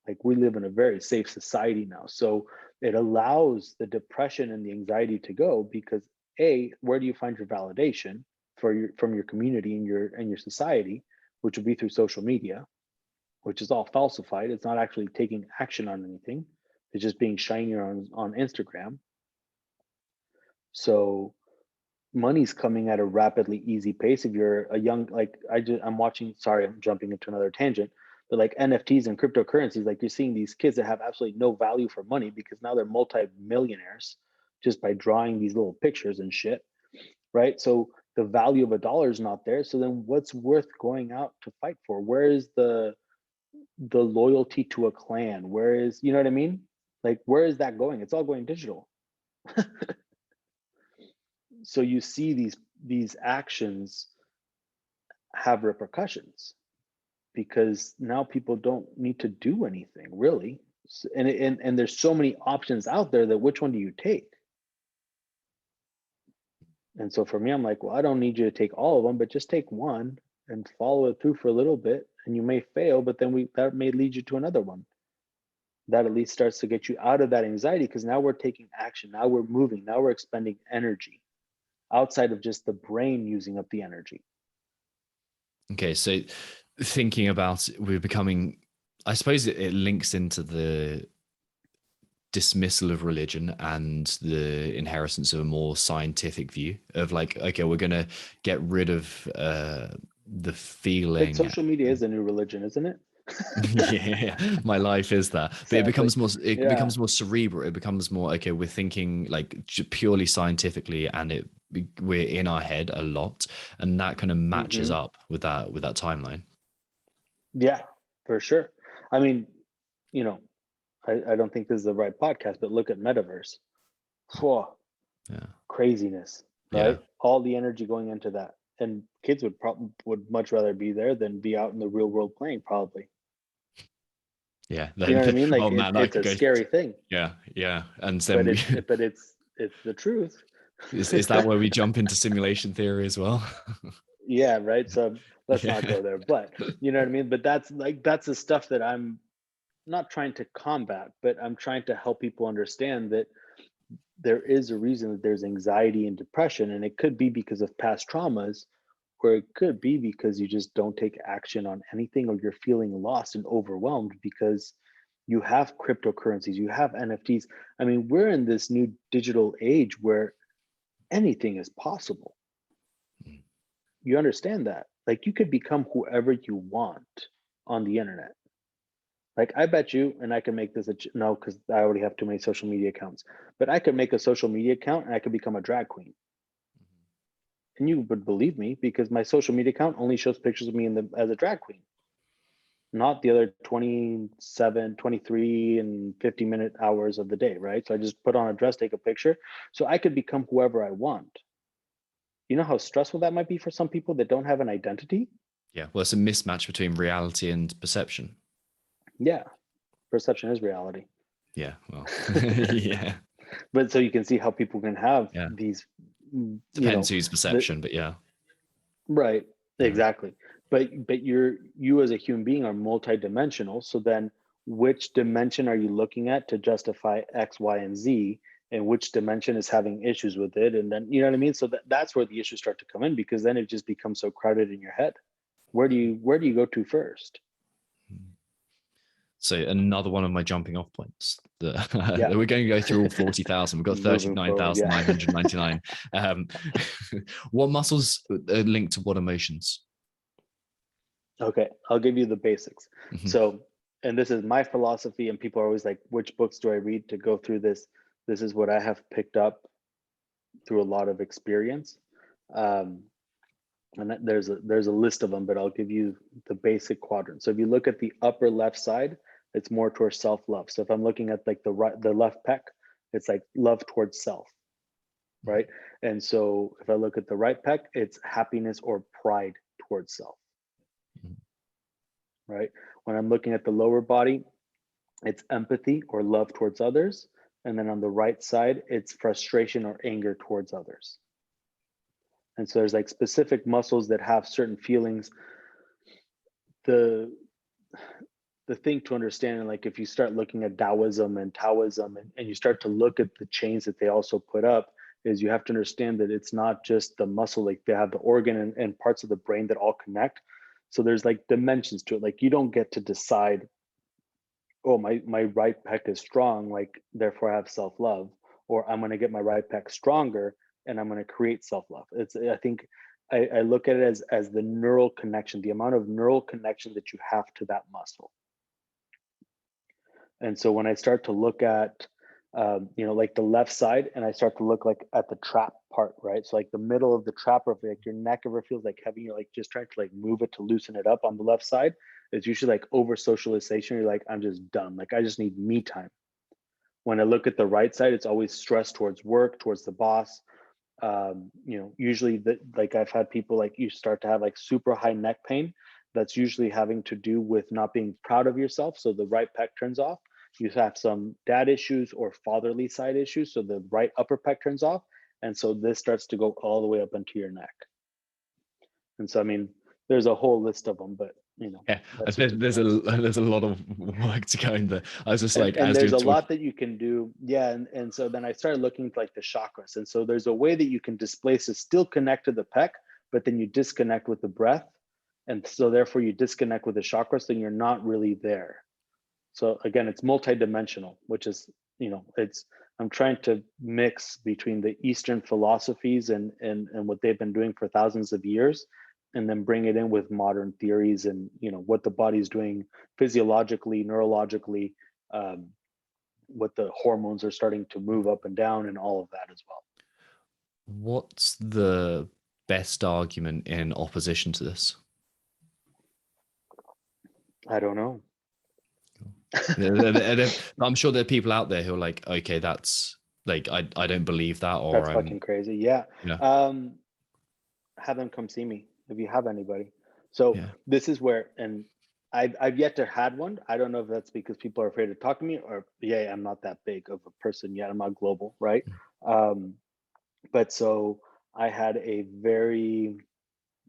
Like we live in a very safe society now. So it allows the depression and the anxiety to go because where do you find your validation from your community and your society, which would be through social media, which is all falsified. It's not actually taking action on anything. It's just being shinier on Instagram. So money's coming at a rapidly easy pace. If you're a young, like I'm watching, sorry, I'm jumping into another tangent, but like NFTs and cryptocurrencies, like you're seeing these kids that have absolutely no value for money because now they're multi-millionaires just by drawing these little pictures and shit, right? So the value of a dollar is not there. So then what's worth going out to fight for? Where is the loyalty to a clan? Where is, you know what I mean? Like, where is that going? It's all going digital. So you see these actions have repercussions because now people don't need to do anything really. And there's so many options out there that which one do you take? And so for me, I'm like, well, I don't need you to take all of them, but just take one and follow it through for a little bit. And you may fail, but then that may lead you to another one. That at least starts to get you out of that anxiety because now we're taking action. Now we're moving. Now we're expending energy outside of just the brain using up the energy. Okay, so thinking about we're becoming, I suppose it links into the dismissal of religion and the inheritance of a more scientific view of like, okay, we're going to get rid of the But feeling. social media is a new religion, isn't it? Yeah, my life is that, but Sadly. it Yeah. becomes more cerebral. It becomes more, okay, we're thinking like purely scientifically, and we're in our head a lot, and that kind of matches Hmm. up with that timeline. Yeah, for sure. I mean, you know, I don't think this is the right podcast, but look at metaverse. Whoa, Yeah. craziness, Yeah. right? All the energy going into that. And kids would much rather be there than be out in the real world playing, probably. Yeah. You know Then, what I mean? Like oh man, I it's could a go. scary thing, Yeah. Yeah. And but then it's the truth. is that where we jump into simulation theory as well? Yeah, right. So let's not Yeah. go there. But you know what I mean? But that's the stuff that I'm not trying to combat, but I'm trying to help people understand that there is a reason that there's anxiety and depression, and it could be because of past traumas, or it could be because you just don't take action on anything, or you're feeling lost and overwhelmed because you have cryptocurrencies, you have NFTs. I mean, we're in this new digital age where anything is possible. You understand that? Like, you could become whoever you want on the internet. Like, I bet you, and I can make this no, because I already have too many social media accounts, but I could make a social media account and I could become a drag queen. And you would believe me because my social media account only shows pictures of me as a drag queen, not the other 27, 23, and 50-minute hours of the day, right? So I just put on a dress, take a picture. So I could become whoever I want. You know how stressful that might be for some people that don't have an identity? Yeah. Well, it's a mismatch between reality and perception. Yeah. Perception is reality. Yeah. Well, yeah. But so you can see how people can have Yeah. these, Depends whose the perception, but yeah. right, Yeah. exactly. But you as a human being are multidimensional. So then which dimension are you looking at to justify X, Y, and Z? And which dimension is having issues with it? And then you know what I mean? So that's where the issues start to come in, because then it just becomes so crowded in your head. Where do you go to first? So another one of my jumping off points that Yeah. we're going to go through all 40,000. We've got Moving forward, yeah. 39,999. What muscles are linked to what emotions? Okay, I'll give you the basics. Mhm. So, and this is my philosophy, and people are always like, which books do I read to go through this? This is what I have picked up through a lot of experience. Um, and there's a list of them, but I'll give you the basic quadrant. So if you look at the upper left side, it's more towards self-love. So if I'm looking at like the left pec, it's like love towards self, right? And so if I look at the right pec, it's happiness or pride towards self, right? When I'm looking at the lower body, it's empathy or love towards others. And then on the right side, it's frustration or anger towards others. And so there's like specific muscles that have certain feelings. The the thing to understand, like if you start looking at Taoism and you start to look at the chains that they also put up, is you have to understand that it's not just the muscle, like they have the organ and parts of the brain that all connect. So there's like dimensions to it. Like you don't get to decide, oh, my right pec is strong, like therefore I have self-love, or I'm going to get my right pec stronger and I'm going to create self-love. It's, I think I look at it as the neural connection, the amount of neural connection that you have to that muscle. And so when I start to look at like the left side, and I start to look like at the trap part, right? So like the middle of the trap, or if like your neck ever feels like heavy, you're like just trying to like move it to loosen it up on the left side. It's usually like over socialization. You're like, I'm just done. Like I just need me time. When I look at the right side, it's always stress towards work, towards the boss. Usually like I've had people like you start to have like super high neck pain. That's usually having to do with not being proud of yourself. So the right pec turns off. You have some dad issues or fatherly side issues. So the right upper pec turns off. And so this starts to go all the way up into your neck. And so, I mean, there's a whole list of them, but Yeah, that's just there's a examples. there's a lot of work to go in there. I was just and like, and as there's you're a talking, lot that you can do, yeah. And so then I started looking at like the chakras, and so there's a way that you can displace it, still connect to the pec, but then you disconnect with the breath, and so therefore you disconnect with the chakras, then you're not really there. So again, it's multidimensional, which is, it's, I'm trying to mix between the Eastern philosophies and what they've been doing for thousands of years, and then bring it in with modern theories and what the body's doing physiologically, neurologically, um, what the hormones are starting to move up and down, and all of that as well. what's the best argument in opposition to this? I don't know. I'm sure there are people out there who are like, okay, that's like, I don't believe that, or That's fucking crazy. Yeah. yeah, Have them come see me if you have anybody. So yeah, this is where, and I've yet to had one. I don't know if that's because people are afraid to talk to me, or yeah, I'm not that big of a person yet. I'm not global, right? Um, but so I had a very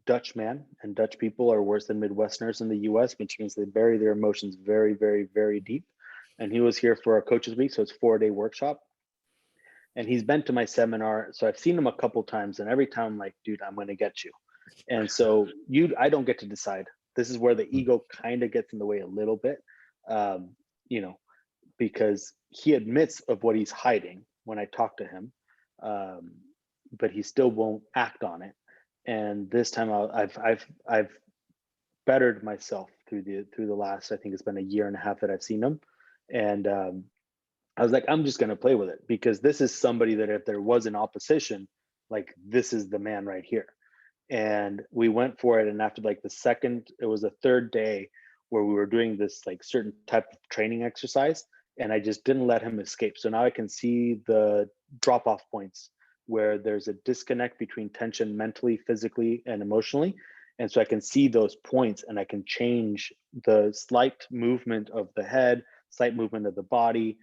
Dutch man, and Dutch people are worse than Midwesterners in the US, which means they bury their emotions very, very, very deep. And he was here for a coaches week, so it's 4-day workshop. And he's been to my seminar, so I've seen him a couple times, and every time I'm like, dude, I'm gonna get you. And so I don't get to decide. This is where the mm, ego kind of gets in the way a little bit, um, you know, because he admits of what he's hiding when I talk to him, um, but he still won't act on it. And this time I've bettered myself through the last, I think it's been a year and a half that I've seen him, and I was like, I'm just going to play with it because this is somebody that if there was an opposition, like this is the man right here. And we went for it. And after like it was the third day where we were doing this like certain type of training exercise. And I just didn't let him escape. So now I can see the drop off points where there's a disconnect between tension mentally, physically, and emotionally. And so I can see those points and I can change the slight movement of the head, slight movement of the body,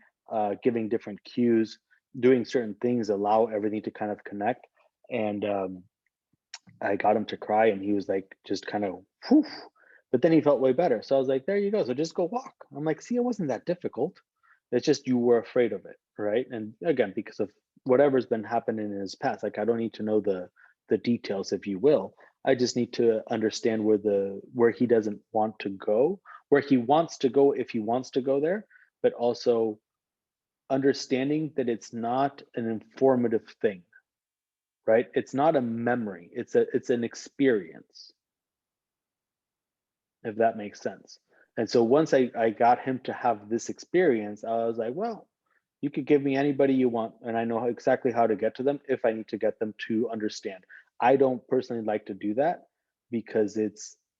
giving different cues, doing certain things, allow everything to kind of connect. And I got him to cry, and he was like, just kind of, whew. But then he felt way better. So I was like, there you go. So just go walk. I'm like, see, it wasn't that difficult. It's just you were afraid of it, right? And again, because of whatever's been happening in his past, like I don't need to know the details, if you will. I just need to understand where he doesn't want to go, where he wants to go if he wants to go there, but also understanding that it's not an informative thing, right? It's not a memory. It's an experience, if that makes sense. And so once I got him to have this experience, I was like, well, you could give me anybody you want, and I know exactly how to get to them if I need to get them to understand. I don't personally like to do that because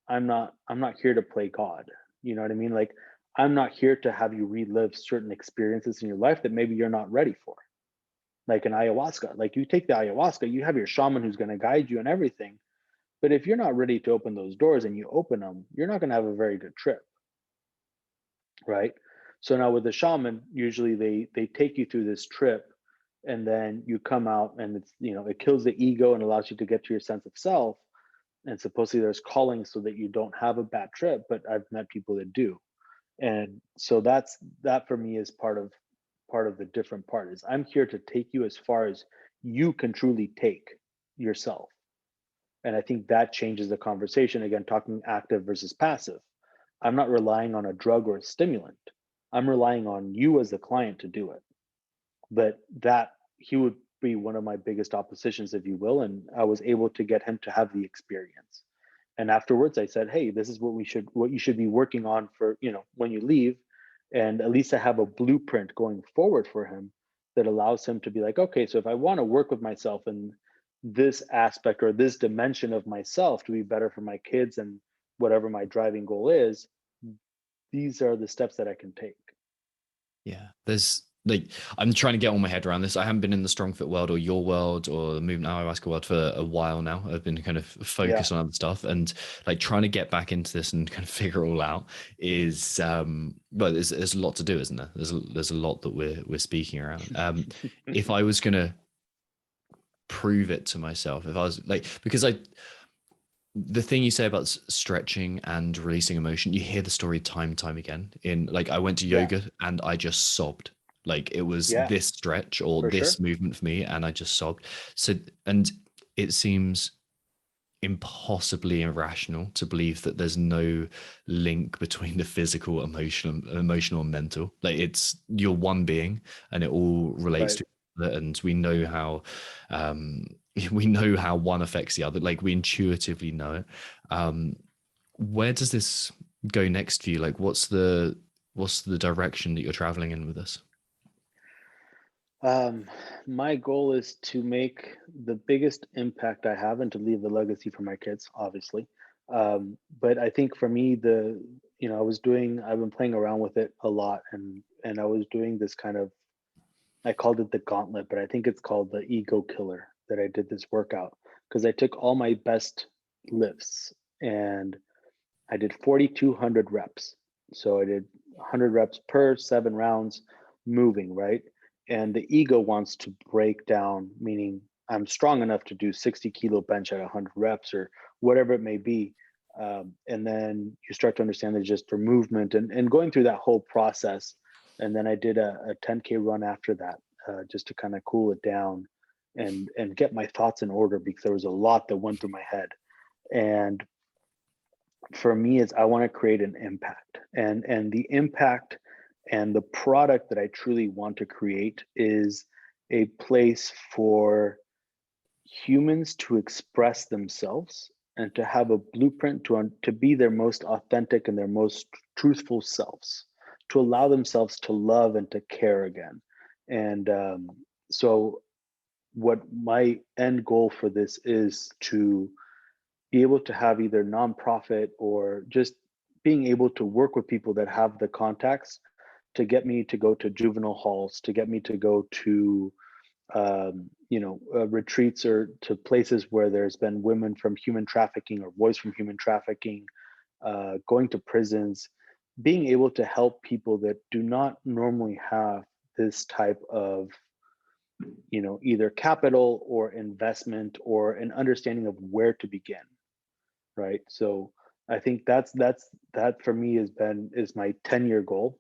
I'm not here to play God. You know what I mean? Like I'm not here to have you relive certain experiences in your life that maybe you're not ready for. Like an ayahuasca, like you take the ayahuasca, you have your shaman who's going to guide you and everything. But if you're not ready to open those doors and you open them, you're not going to have a very good trip, right? So now with the shaman, usually they take you through this trip, and then you come out and it's, it kills the ego and allows you to get to your sense of self. And supposedly there's calling so that you don't have a bad trip, but I've met people that do. And so that for me is part of the different part is I'm here to take you as far as you can truly take yourself. And I think that changes the conversation. Again, talking active versus passive. I'm not relying on a drug or a stimulant. I'm relying on you as the client to do it. But that he would be one of my biggest oppositions, if you will. And I was able to get him to have the experience. And afterwards I said, hey, this is what you should be working on for, when you leave. And at least I have a blueprint going forward for him that allows him to be like, okay, so if I want to work with myself in this aspect or this dimension of myself to be better for my kids and whatever my driving goal is, these are the steps that I can take. yeah. There's like, I'm trying to get all my head around this. I haven't been in the strong fit world or your world or the movement ayahuasca world for a while now. I've been kind of Yeah. focused on other stuff, and like trying to get back into this and kind of figure it all out is but there's a lot to do, isn't there? There's a lot that we're speaking around. If I was gonna prove it to myself, if I was like, because the thing you say about stretching and releasing emotion, you hear the story time and time again. In like, I went to Yeah. yoga and I just sobbed. Like it was Yeah, this stretch or for this sure. movement for me, and I just sobbed. So, and it seems impossibly irrational to believe that there's no link between the physical, emotional, and mental. Like it's you're one being, and it all relates Right. to each other. And we know how um, we know how one affects the other. Like we intuitively know it. Um, where does this go next for you? Like, what's the direction that you're traveling in with this? Um, my goal is to make the biggest impact I have and to leave a legacy for my kids, obviously. But I think for me, I've been playing around with it a lot, and I was doing this kind of, I called it the gauntlet, but I think it's called the ego killer, that I did this workout because I took all my best lifts and I did 4,200 reps. So I did 100 reps per 7 rounds moving, right? And the ego wants to break down, meaning I'm strong enough to do 60-kilo bench at 100 reps or whatever it may be. And then you start to understand the just for movement and going through that whole process. And then I did a 10K run after that, just to kind of cool it down and get my thoughts in order, because there was a lot that went through my head. And for me, is I want to create an impact, and the impact and the product that I truly want to create is a place for humans to express themselves and to have a blueprint to be their most authentic and their most truthful selves, to allow themselves to love and to care again. And so what my end goal for this is to be able to have either nonprofit or just being able to work with people that have the contacts to get me to go to juvenile halls, to get me to go to retreats or to places where there's been women from human trafficking or boys from human trafficking, going to prisons, being able to help people that do not normally have this type of either capital or investment or an understanding of where to begin, right? So I think that for me is my 10-year goal.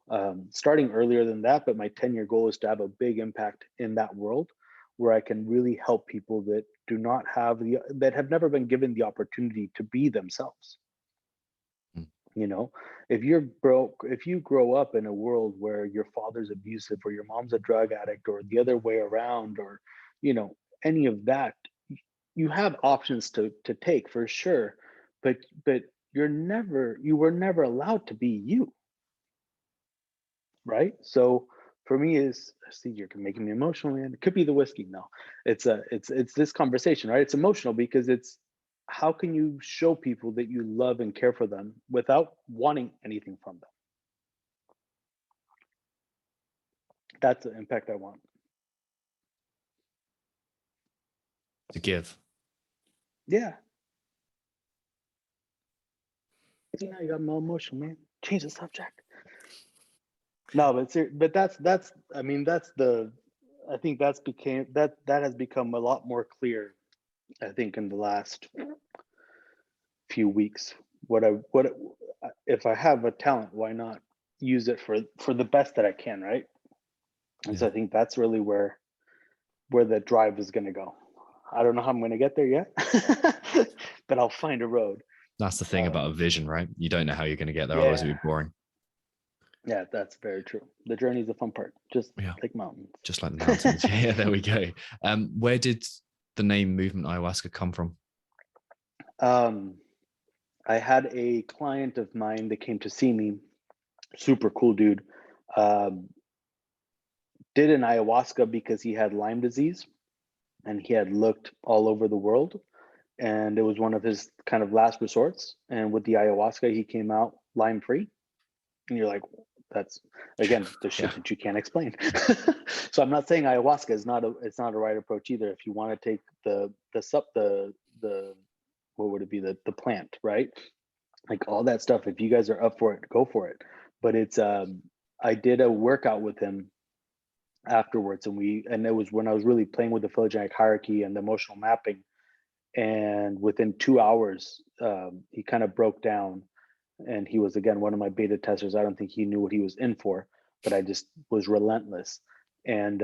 Starting earlier than that, but my 10-year goal is to have a big impact in that world where I can really help people that do not have that have never been given the opportunity to be themselves. Mm. If you're broke, if you grow up in a world where your father's abusive or your mom's a drug addict or the other way around, or you know any of that, you have options to take for sure, but you were never allowed to be you, right? So for me, is see, you're making me emotional, man. It could be the whiskey. No, it's this conversation, right? It's emotional because it's how can you show people that you love and care for them without wanting anything from them? That's the impact I want. To give. Yeah. See, now you got more emotional, man. Change the subject. No, but that's I mean that's the I think that has become a lot more clear, I think, in the last few weeks. If I have a talent, why not use it for the best that I can, right? And so I think that's really where the drive is going to go. I don't know how I'm going to get there yet, but I'll find a road. That's the thing about a vision, right? You don't know how you're going to get there, otherwise Yeah, it'd be boring. yeah, that's very true. The journey is the fun part, just like mountains. Just like the mountains. Yeah, there we go. Where did the name Movement Ayahuasca come from? I had a client of mine that came to see me, super cool dude. Um, did an ayahuasca because he had Lyme disease and he had looked all over the world, and it was one of his kind of last resorts. And with the ayahuasca, he came out Lyme free. And you're like, that's again the shit that you can't explain. So I'm not saying ayahuasca is it's not a right approach either. If you want to take the what would it be, the plant, right? Like all that stuff. If you guys are up for it, go for it. But it's I did a workout with him afterwards, and it was when I was really playing with the photogenic hierarchy and the emotional mapping. And within 2 hours, he kind of broke down, and he was again one of my beta testers. I don't think he knew what he was in for, but I just was relentless. And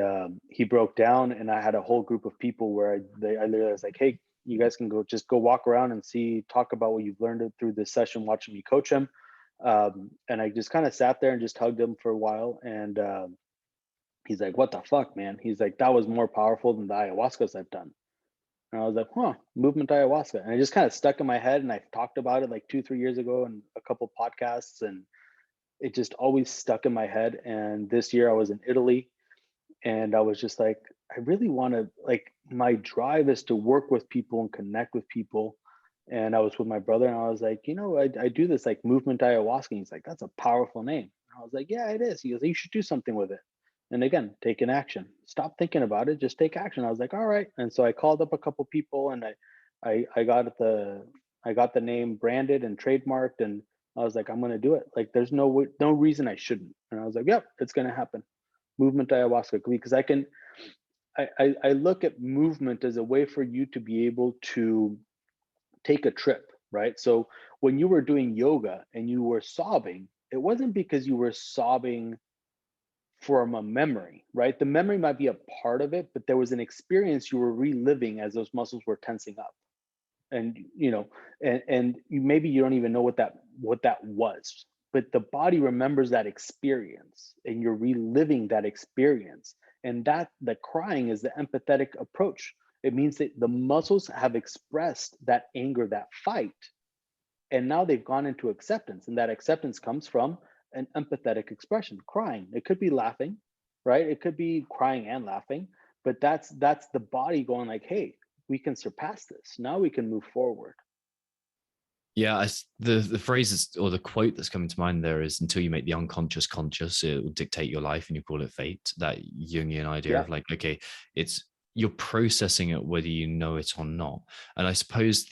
he broke down, and I had a whole group of people where I literally was like, "Hey, you guys can go walk around and talk about what you've learned through this session, watching me coach him." And I just kind of sat there and just hugged him for a while, and he's like, "What the fuck, man?" He's like, "That was more powerful than the ayahuascas I've done." And I was like, "Huh, movement ayahuasca." And it just kind of stuck in my head. And I talked about it like 2-3 years ago in a couple podcasts, and it just always stuck in my head. And this year I was in Italy, and I was just like, I really want to, like, my drive is to work with people and connect with people And I was with my brother, and I was like, I do this like movement ayahuasca. And he's like, that's a powerful name. And I was like, yeah, it is. He goes, you should do something with it. And again, take an action. Stop thinking about it. Just take action. I was like, all right. And so I called up a couple people, and I got the name branded and trademarked, and I was like, I'm gonna do it. Like, there's no reason I shouldn't. And I was like, yep, it's gonna happen. Movement ayahuasca, because I look at movement as a way for you to be able to take a trip, right? So when you were doing yoga and you were sobbing, it wasn't because you were sobbing from a memory, right? The memory might be a part of it, but there was an experience you were reliving as those muscles were tensing up. And maybe you don't even know what that was, but the body remembers that experience, and you're reliving that experience. And that the crying is the empathetic approach. It means that the muscles have expressed that anger, that fight, and now they've gone into acceptance, and that acceptance comes from an empathetic expression. Crying, it could be laughing, right? It could be crying and laughing, but that's the body going like, hey, we can surpass this, now we can move forward. Yeah, the phrases or the quote that's coming to mind there is, until you make the unconscious conscious, it will dictate your life, and you call it fate. That Jungian idea Yeah. of like, okay, it's you're processing it whether you know it or not. And I suppose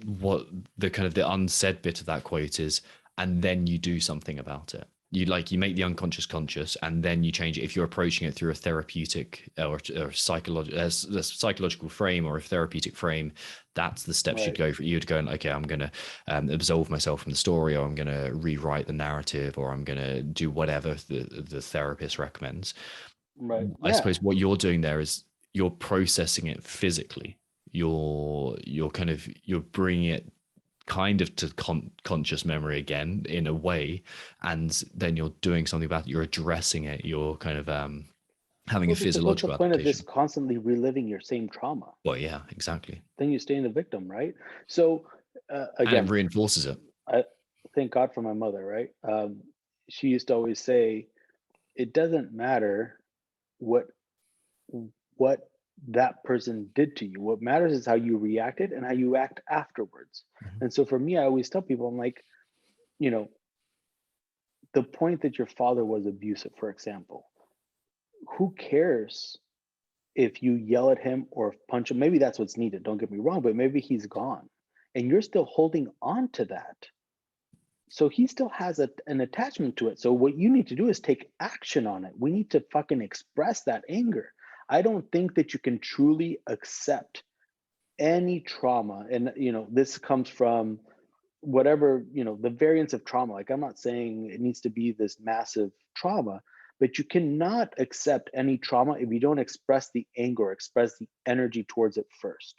what the kind of the unsaid bit of that quote is, and then you do something about it. You make the unconscious conscious, and then you change it. If you're approaching it through a therapeutic or psychological frame, or a therapeutic frame, that's the steps you'd Right. go for. You'd go, okay, I'm going to absolve myself from the story, or I'm going to rewrite the narrative, or I'm going to do whatever the therapist recommends. Right. I Yeah. suppose what you're doing there is you're processing it physically. You're bringing it kind of to conscious memory again in a way, and then you're doing something about it. You're addressing it. You're kind of having a Well, because what's the physiological point of just adaptation. constantly reliving your same trauma? Well, yeah, exactly. Then you stay in the victim, right? So And it again, reinforces it. I thank God for my mother, right? She used to always say, it doesn't matter what what that person did to you. What matters is how you reacted and how you act afterwards. Mhm. And so for me, I always tell people, I'm like, you know, the point that your father was abusive, for example, who cares if you yell at him or punch him? Maybe that's what's needed. Don't get me wrong, but maybe he's gone and you're still holding on to that. So he still has an attachment to it. So what you need to do is take action on it. We need to fucking express that anger. I don't think that you can truly accept any trauma. And, this comes from whatever, the variants of trauma. Like, I'm not saying it needs to be this massive trauma, but you cannot accept any trauma if you don't express the anger, express the energy towards it first.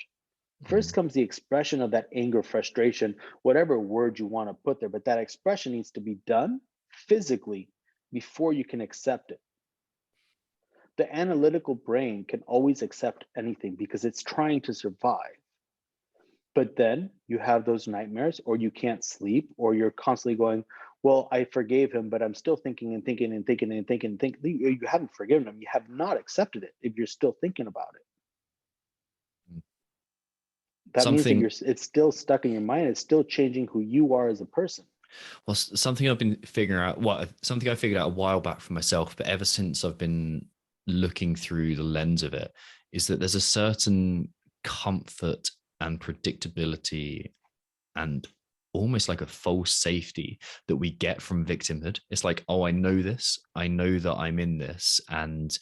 First Mhm. comes the expression of that anger, frustration, whatever word you want to put there, but that expression needs to be done physically before you can accept it. The analytical brain can always accept anything because it's trying to survive. But then you have those nightmares, or you can't sleep, or you're constantly going, well, I forgave him, but I'm still thinking and thinking and thinking and thinking and thinking. You haven't forgiven him. You have not accepted it if you're still thinking about it. That means that Something it's still stuck in your mind. It's still changing who you are as a person. Well, something I've been figuring out. Something I figured out a while back for myself, but ever since I've been looking through the lens of it, is that there's a certain comfort and predictability and almost like a false safety that we get from victimhood. It's like, oh, I know this. I know that I'm in this, and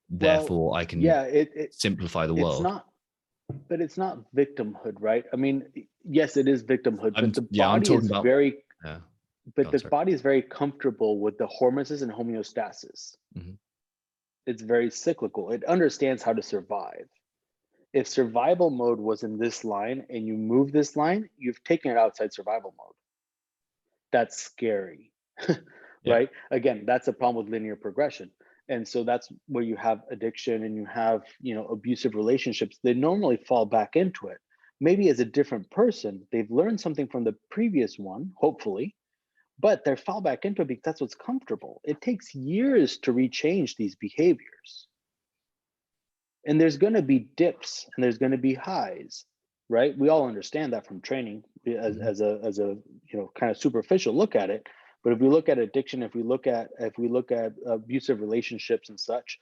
Well, therefore I can yeah, simplify the it's world. not, but it's not victimhood, right? I mean, yes, it is victimhood, I'm but the Yeah, I'm body talking is about. very, Yeah, but go on, the sorry. body is very comfortable with the hormesis and homeostasis. Mhm. It's very cyclical. It understands how to survive. If survival mode was in this line and you move this line, you've taken it outside survival mode. That's scary, Yeah. right? Again, that's a problem with linear progression. And so that's where you have addiction and you have, abusive relationships. They normally fall back into it. Maybe as a different person, they've learned something from the previous one, hopefully, but they fall back into it because that's what's comfortable. It takes years to rechange these behaviors. And there's going to be dips and there's going to be highs. right? We all understand that from training as a kind of superficial look at it. But if we look at addiction, if we look at abusive relationships and such,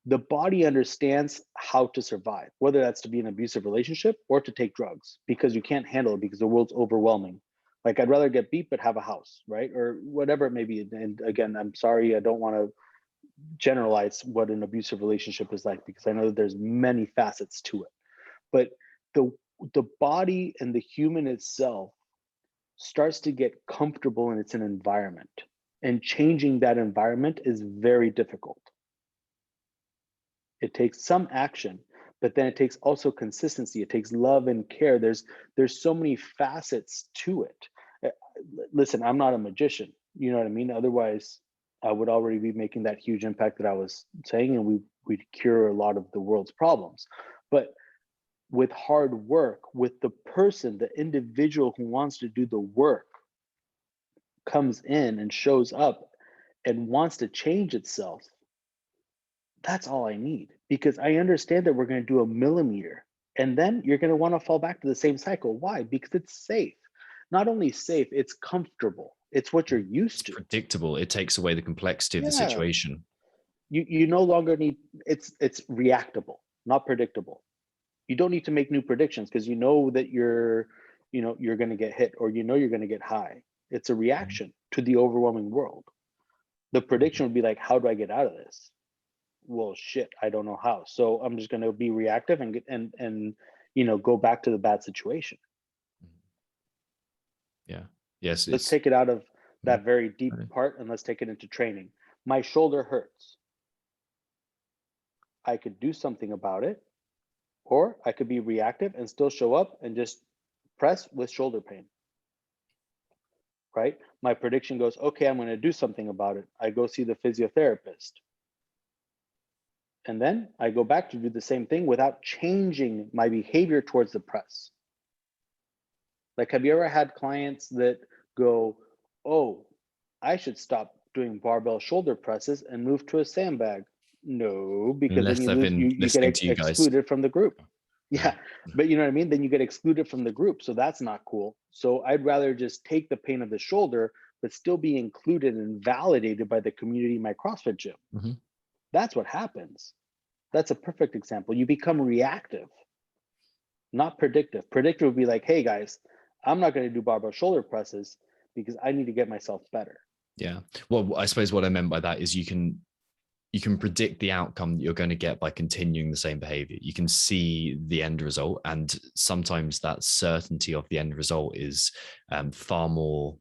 the body understands how to survive, whether that's to be in an abusive relationship or to take drugs because you can't handle it because the world's overwhelming. Like, I'd rather get beat but have a house, right? Or whatever it may be. And again, I'm sorry, I don't want to generalize what an abusive relationship is like because I know that there's many facets to it. But the the body and the human itself starts to get comfortable in its an environment. And changing that environment is very difficult. It takes some action, but then it takes also consistency. It takes love and care. There's so many facets to it. Uh, Listen, I'm not a magician. You know what I mean? Otherwise, I would already be making that huge impact that I was saying, and we'd cure a lot of the world's problems. But with hard work, with the person, the individual who wants to do the work comes in and shows up and wants to change itself, that's all I need because I understand that we're going to do a millimeter and then you're going to want to fall back to the same cycle. Why? Because it's safe. Not only safe, it's comfortable. It's what you're It's used to. predictable. It takes away the complexity of the Yeah. situation. You no longer need it's reactable, not predictable. You don't need to make new predictions because you know that you're going to get hit or you're going to get high. It's a Mhm. reaction to the overwhelming world. The prediction would be like, how do I get out of this? Well, shit, I don't know how. So I'm just going to be reactive and get and go back to the bad situation. Yeah. Yes. Let's It's take it out of mhm. that very deep Right. part and let's take it into training. My shoulder hurts. I could do something about it, or I could be reactive and still show up and just press with shoulder pain, right? My prediction goes, okay, I'm going to do something about it. I go see the physiotherapist. And then I go back to do the same thing without changing my behavior towards the press. Like, have you ever had clients that go, oh, I should stop doing barbell shoulder presses and move to a sandbag? No, because then Unless you they've lose, been you get listening to you guys. excluded from the group. Yeah. Yeah, but you know what I mean? Then you get excluded from the group. So that's not cool. So I'd rather just take the pain of the shoulder, but still be included and validated by the community in my CrossFit gym. Mhm. That's what happens. That's a perfect example. You become reactive, not predictive. Predictive would be like, hey guys, I'm not going to do barbell shoulder presses because I need to get myself better. Yeah. Well, I suppose what I meant by that is you can predict the outcome that you're going to get by continuing the same behavior. You can see the end result, and sometimes that certainty of the end result is far more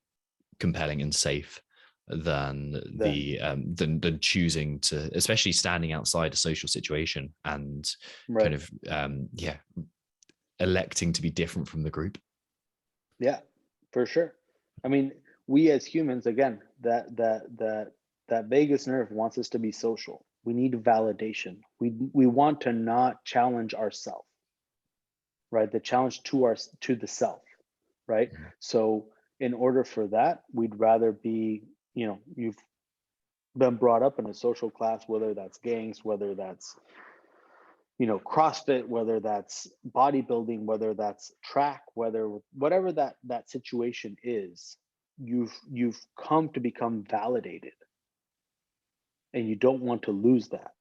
compelling and safe than Then, than choosing to, especially standing outside a social situation and kind right. of electing to be different from the group. Yeah, for sure. I mean, we as humans, again, that vagus nerve wants us to be social. We need validation. We want to not challenge ourselves, right? The challenge to the self, right? Mhm. So in order for that, we'd rather be, you've been brought up in a social class, whether that's gangs, whether that's CrossFit, whether that's bodybuilding, whether that's track, whatever that situation is, you've come to become validated and you don't want to lose that.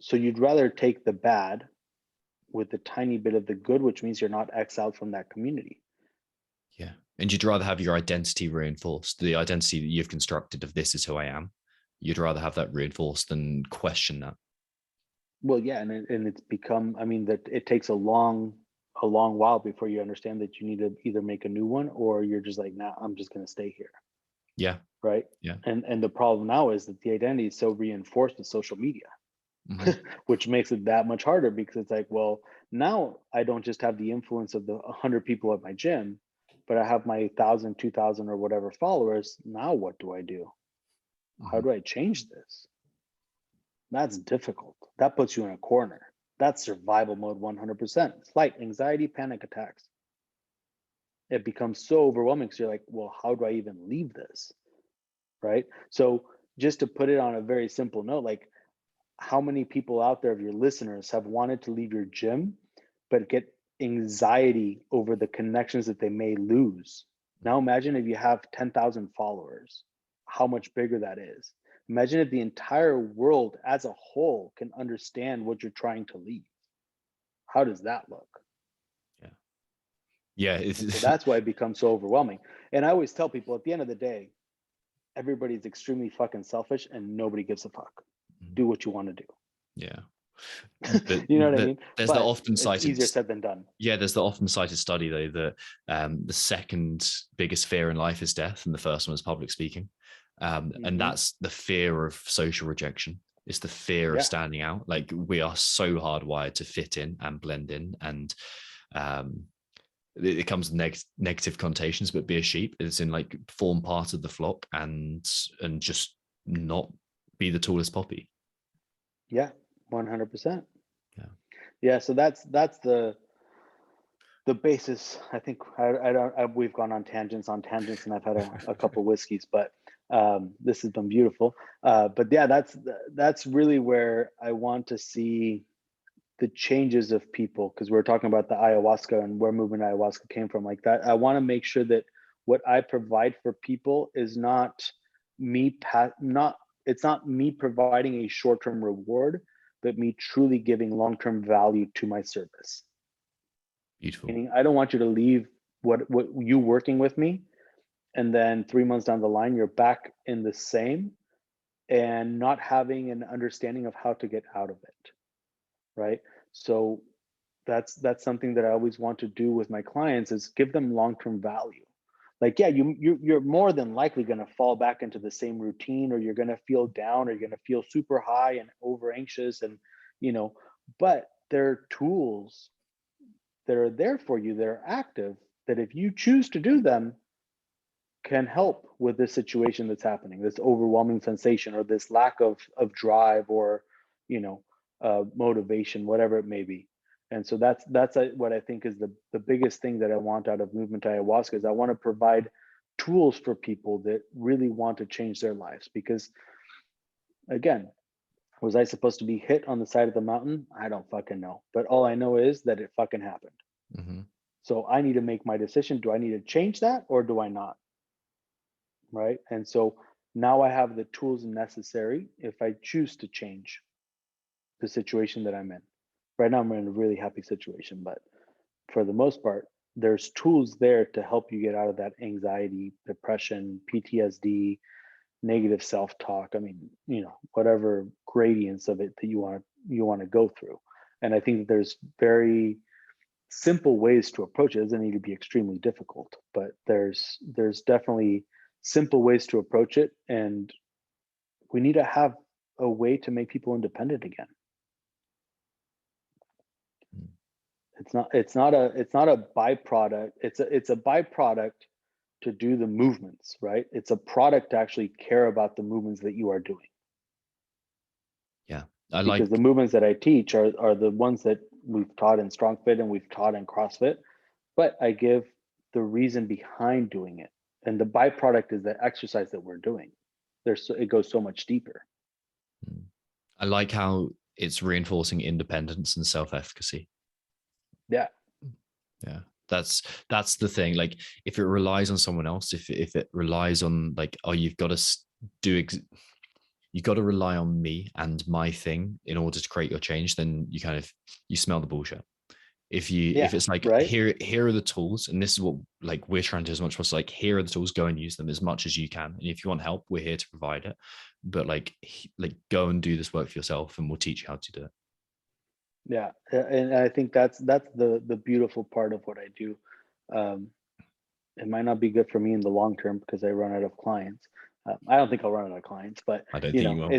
So you'd rather take the bad with a tiny bit of the good, which means you're not exiled from that community. Yeah. And you'd rather have your identity reinforced, the identity that you've constructed of this is who I am. You'd rather have that reinforced than question that. Well, yeah, and it's become, I mean, that it takes a long while before you understand that you need to either make a new one or you're just like, nah, I'm just gonna stay here. Yeah. Right. Yeah. And the problem now is that the identity is so reinforced with social media, Mm-hmm. which makes it that much harder because it's like, well, now I don't just have the influence of the 100 people at my gym, but I have my 1,000, 2,000, or whatever followers. Now what do I do? How Mm-hmm. do I change this? That's difficult. That puts you in a corner. That's survival mode 100%. Flight, anxiety, panic attacks. It becomes so overwhelming because you're like, well, how do I even leave this? Right. So just to put it on a very simple note, like, how many people out there of your listeners have wanted to leave your gym but get anxiety over the connections that they may lose. Now imagine if you have 10,000 followers, how much bigger that is. Imagine if the entire world as a whole can understand what you're trying to leave. How does that look? Yeah. Yeah. And so that's why it becomes so overwhelming. And I always tell people at the end of the day, everybody's extremely fucking selfish and nobody gives a fuck. Do what you want to do. Yeah. But You know what I mean? there's the But often it's cited, easier said than done. yeah, there's the often cited study though that the second biggest fear in life is death, and the first one is public speaking. And that's the fear of social rejection. It's the fear of standing out. Like, we are so hardwired to fit in and blend in, and it comes with negative connotations, but be a sheep. It's in like form part of the flock and just not be the tallest poppy. Yeah, 100%. Yeah. Yeah, so that's the basis. I think we've gone on tangents, and I've had a couple whiskeys, but this has been beautiful. But yeah, that's really where I want to see the changes of people, because we're talking about the ayahuasca and where movement ayahuasca came from. Like that, I want to make sure that what I provide for people is not it's not me providing a short-term reward, but me truly giving long-term value to my service. Beautiful. Meaning, I don't want you to leave what you working with me, and then 3 months down the line, you're back in the same and not having an understanding of how to get out of it. Right. So that's something that I always want to do with my clients, is give them long-term value. Like, yeah, you're more than likely going to fall back into the same routine, or you're going to feel down, or you're going to feel super high and over anxious, and but there are tools that are there for you that are active, that if you choose to do them, can help with this situation that's happening, this overwhelming sensation, or this lack of drive, or motivation, whatever it may be. And so that's what I think is the biggest thing that I want out of movement ayahuasca, is I want to provide tools for people that really want to change their lives. Because again, was I supposed to be hit on the side of the mountain? I don't fucking know. But all I know is that it fucking happened. Mm-hmm. So I need to make my decision. Do I need to change that, or do I not? Right. And so now I have the tools necessary if I choose to change the situation that I'm in. Right now, I'm in a really happy situation, but for the most part, there's tools there to help you get out of that anxiety, depression, PTSD, negative self-talk. I mean, whatever gradients of it that you want to go through. And I think that there's very simple ways to approach it. It doesn't need to be extremely difficult, but there's definitely simple ways to approach it, and we need to have a way to make people independent again. It's not a byproduct. It's a byproduct to do the movements, right? It's a product to actually care about the movements that you are doing. Yeah. Because the movements that I teach are the ones that we've taught in Strong Fit and we've taught in CrossFit, but I give the reason behind doing it. And the byproduct is the exercise that we're doing. It goes so much deeper. I like how it's reinforcing independence and self-efficacy. Yeah. Yeah. That's the thing. Like, if it relies on someone else, if it relies on like, oh, you've got to rely on me and my thing in order to create your change, then you smell the bullshit. If it's like, right? here are the tools, and this is what like we're trying to do as much as possible, like, here are the tools, go and use them as much as you can. And if you want help, we're here to provide it. But like go and do this work for yourself, and we'll teach you how to do it. Yeah. And I think that's the beautiful part of what I do. It might not be good for me in the long term because I run out of clients. I don't think I'll run out of clients, but I don't think you will.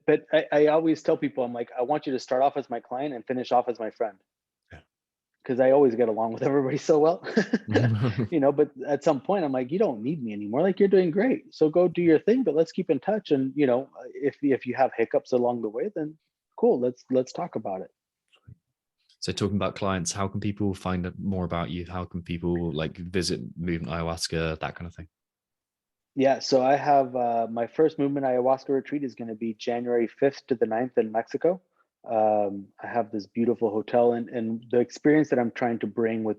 But I always tell people, I'm like, I want you to start off as my client and finish off as my friend. Because I always get along with everybody so well. But at some point I'm like, you don't need me anymore. Like, you're doing great. So go do your thing, but let's keep in touch. And if you have hiccups along the way, then cool. Let's talk about it. So talking about clients, how can people find out more about you? How can people like visit Movement Ayahuasca, that kind of thing? Yeah, so I have my first Movement Ayahuasca retreat is going to be January 5th to the 9th in Mexico. I have this beautiful hotel, and the experience that I'm trying to bring with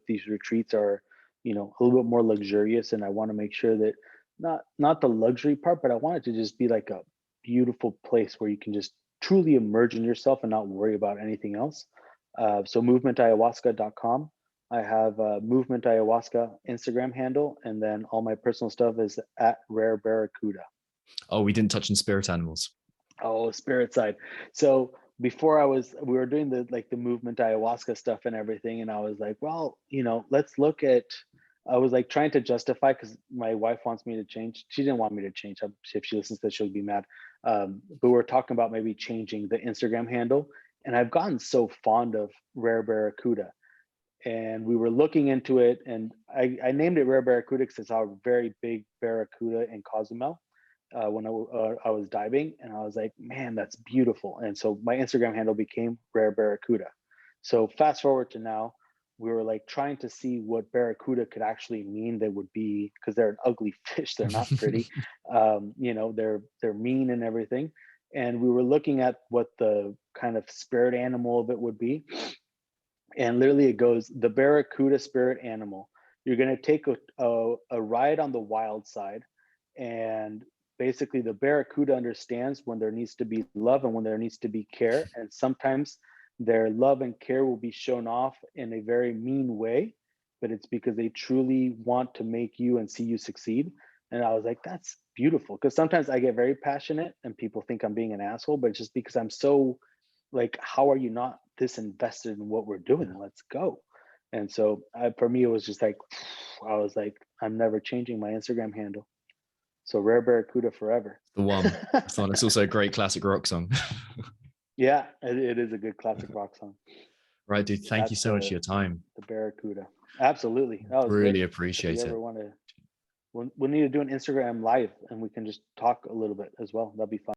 these retreats are, a little bit more luxurious, and I want to make sure that not the luxury part, but I want it to just be like a beautiful place where you can just truly immerse in yourself and not worry about anything else. So movementayahuasca.com. I have Movement Ayahuasca Instagram handle, and then all my personal stuff is at Rare Barracuda. Oh, we didn't touch on spirit animals. Oh, spirit side. So before we were doing the movement ayahuasca stuff and everything, and I was like, well, let's look at. I was like trying to justify because my wife wants me to change. She didn't want me to change. If she listens to this, she'll be mad. But we're talking about maybe changing the Instagram handle, and I've gotten so fond of Rare Barracuda, and we were looking into it, and I named it Rare Barracuda because I saw a very big barracuda in Cozumel when I was diving, and I was like, man, that's beautiful. And so my Instagram handle became Rare Barracuda. So fast forward to now, we were like trying to see what barracuda could actually mean. They would be, because they're an ugly fish, they're not pretty. They're mean and everything. And we were looking at what the kind of spirit animal of it would be, and literally it goes, the barracuda spirit animal. You're going to take a ride on the wild side, and basically the barracuda understands when there needs to be love and when there needs to be care, and sometimes their love and care will be shown off in a very mean way, but it's because they truly want to make you and see you succeed. And I was like, that's beautiful, because sometimes I get very passionate and people think I'm being an asshole, but it's just because I'm so like, how are you not this invested in what we're doing? Let's go. And so for me, it was just like, I was like, I'm never changing my Instagram handle. So Rare Barracuda forever. The one. It's also a great classic rock song. Yeah, it is a good classic rock song. Right, dude. Thank you so much for your time. The Barracuda. Absolutely. That was really great. appreciate if you it. ever want to, we'll need to do an Instagram live and we can just talk a little bit as well. That'd be fun.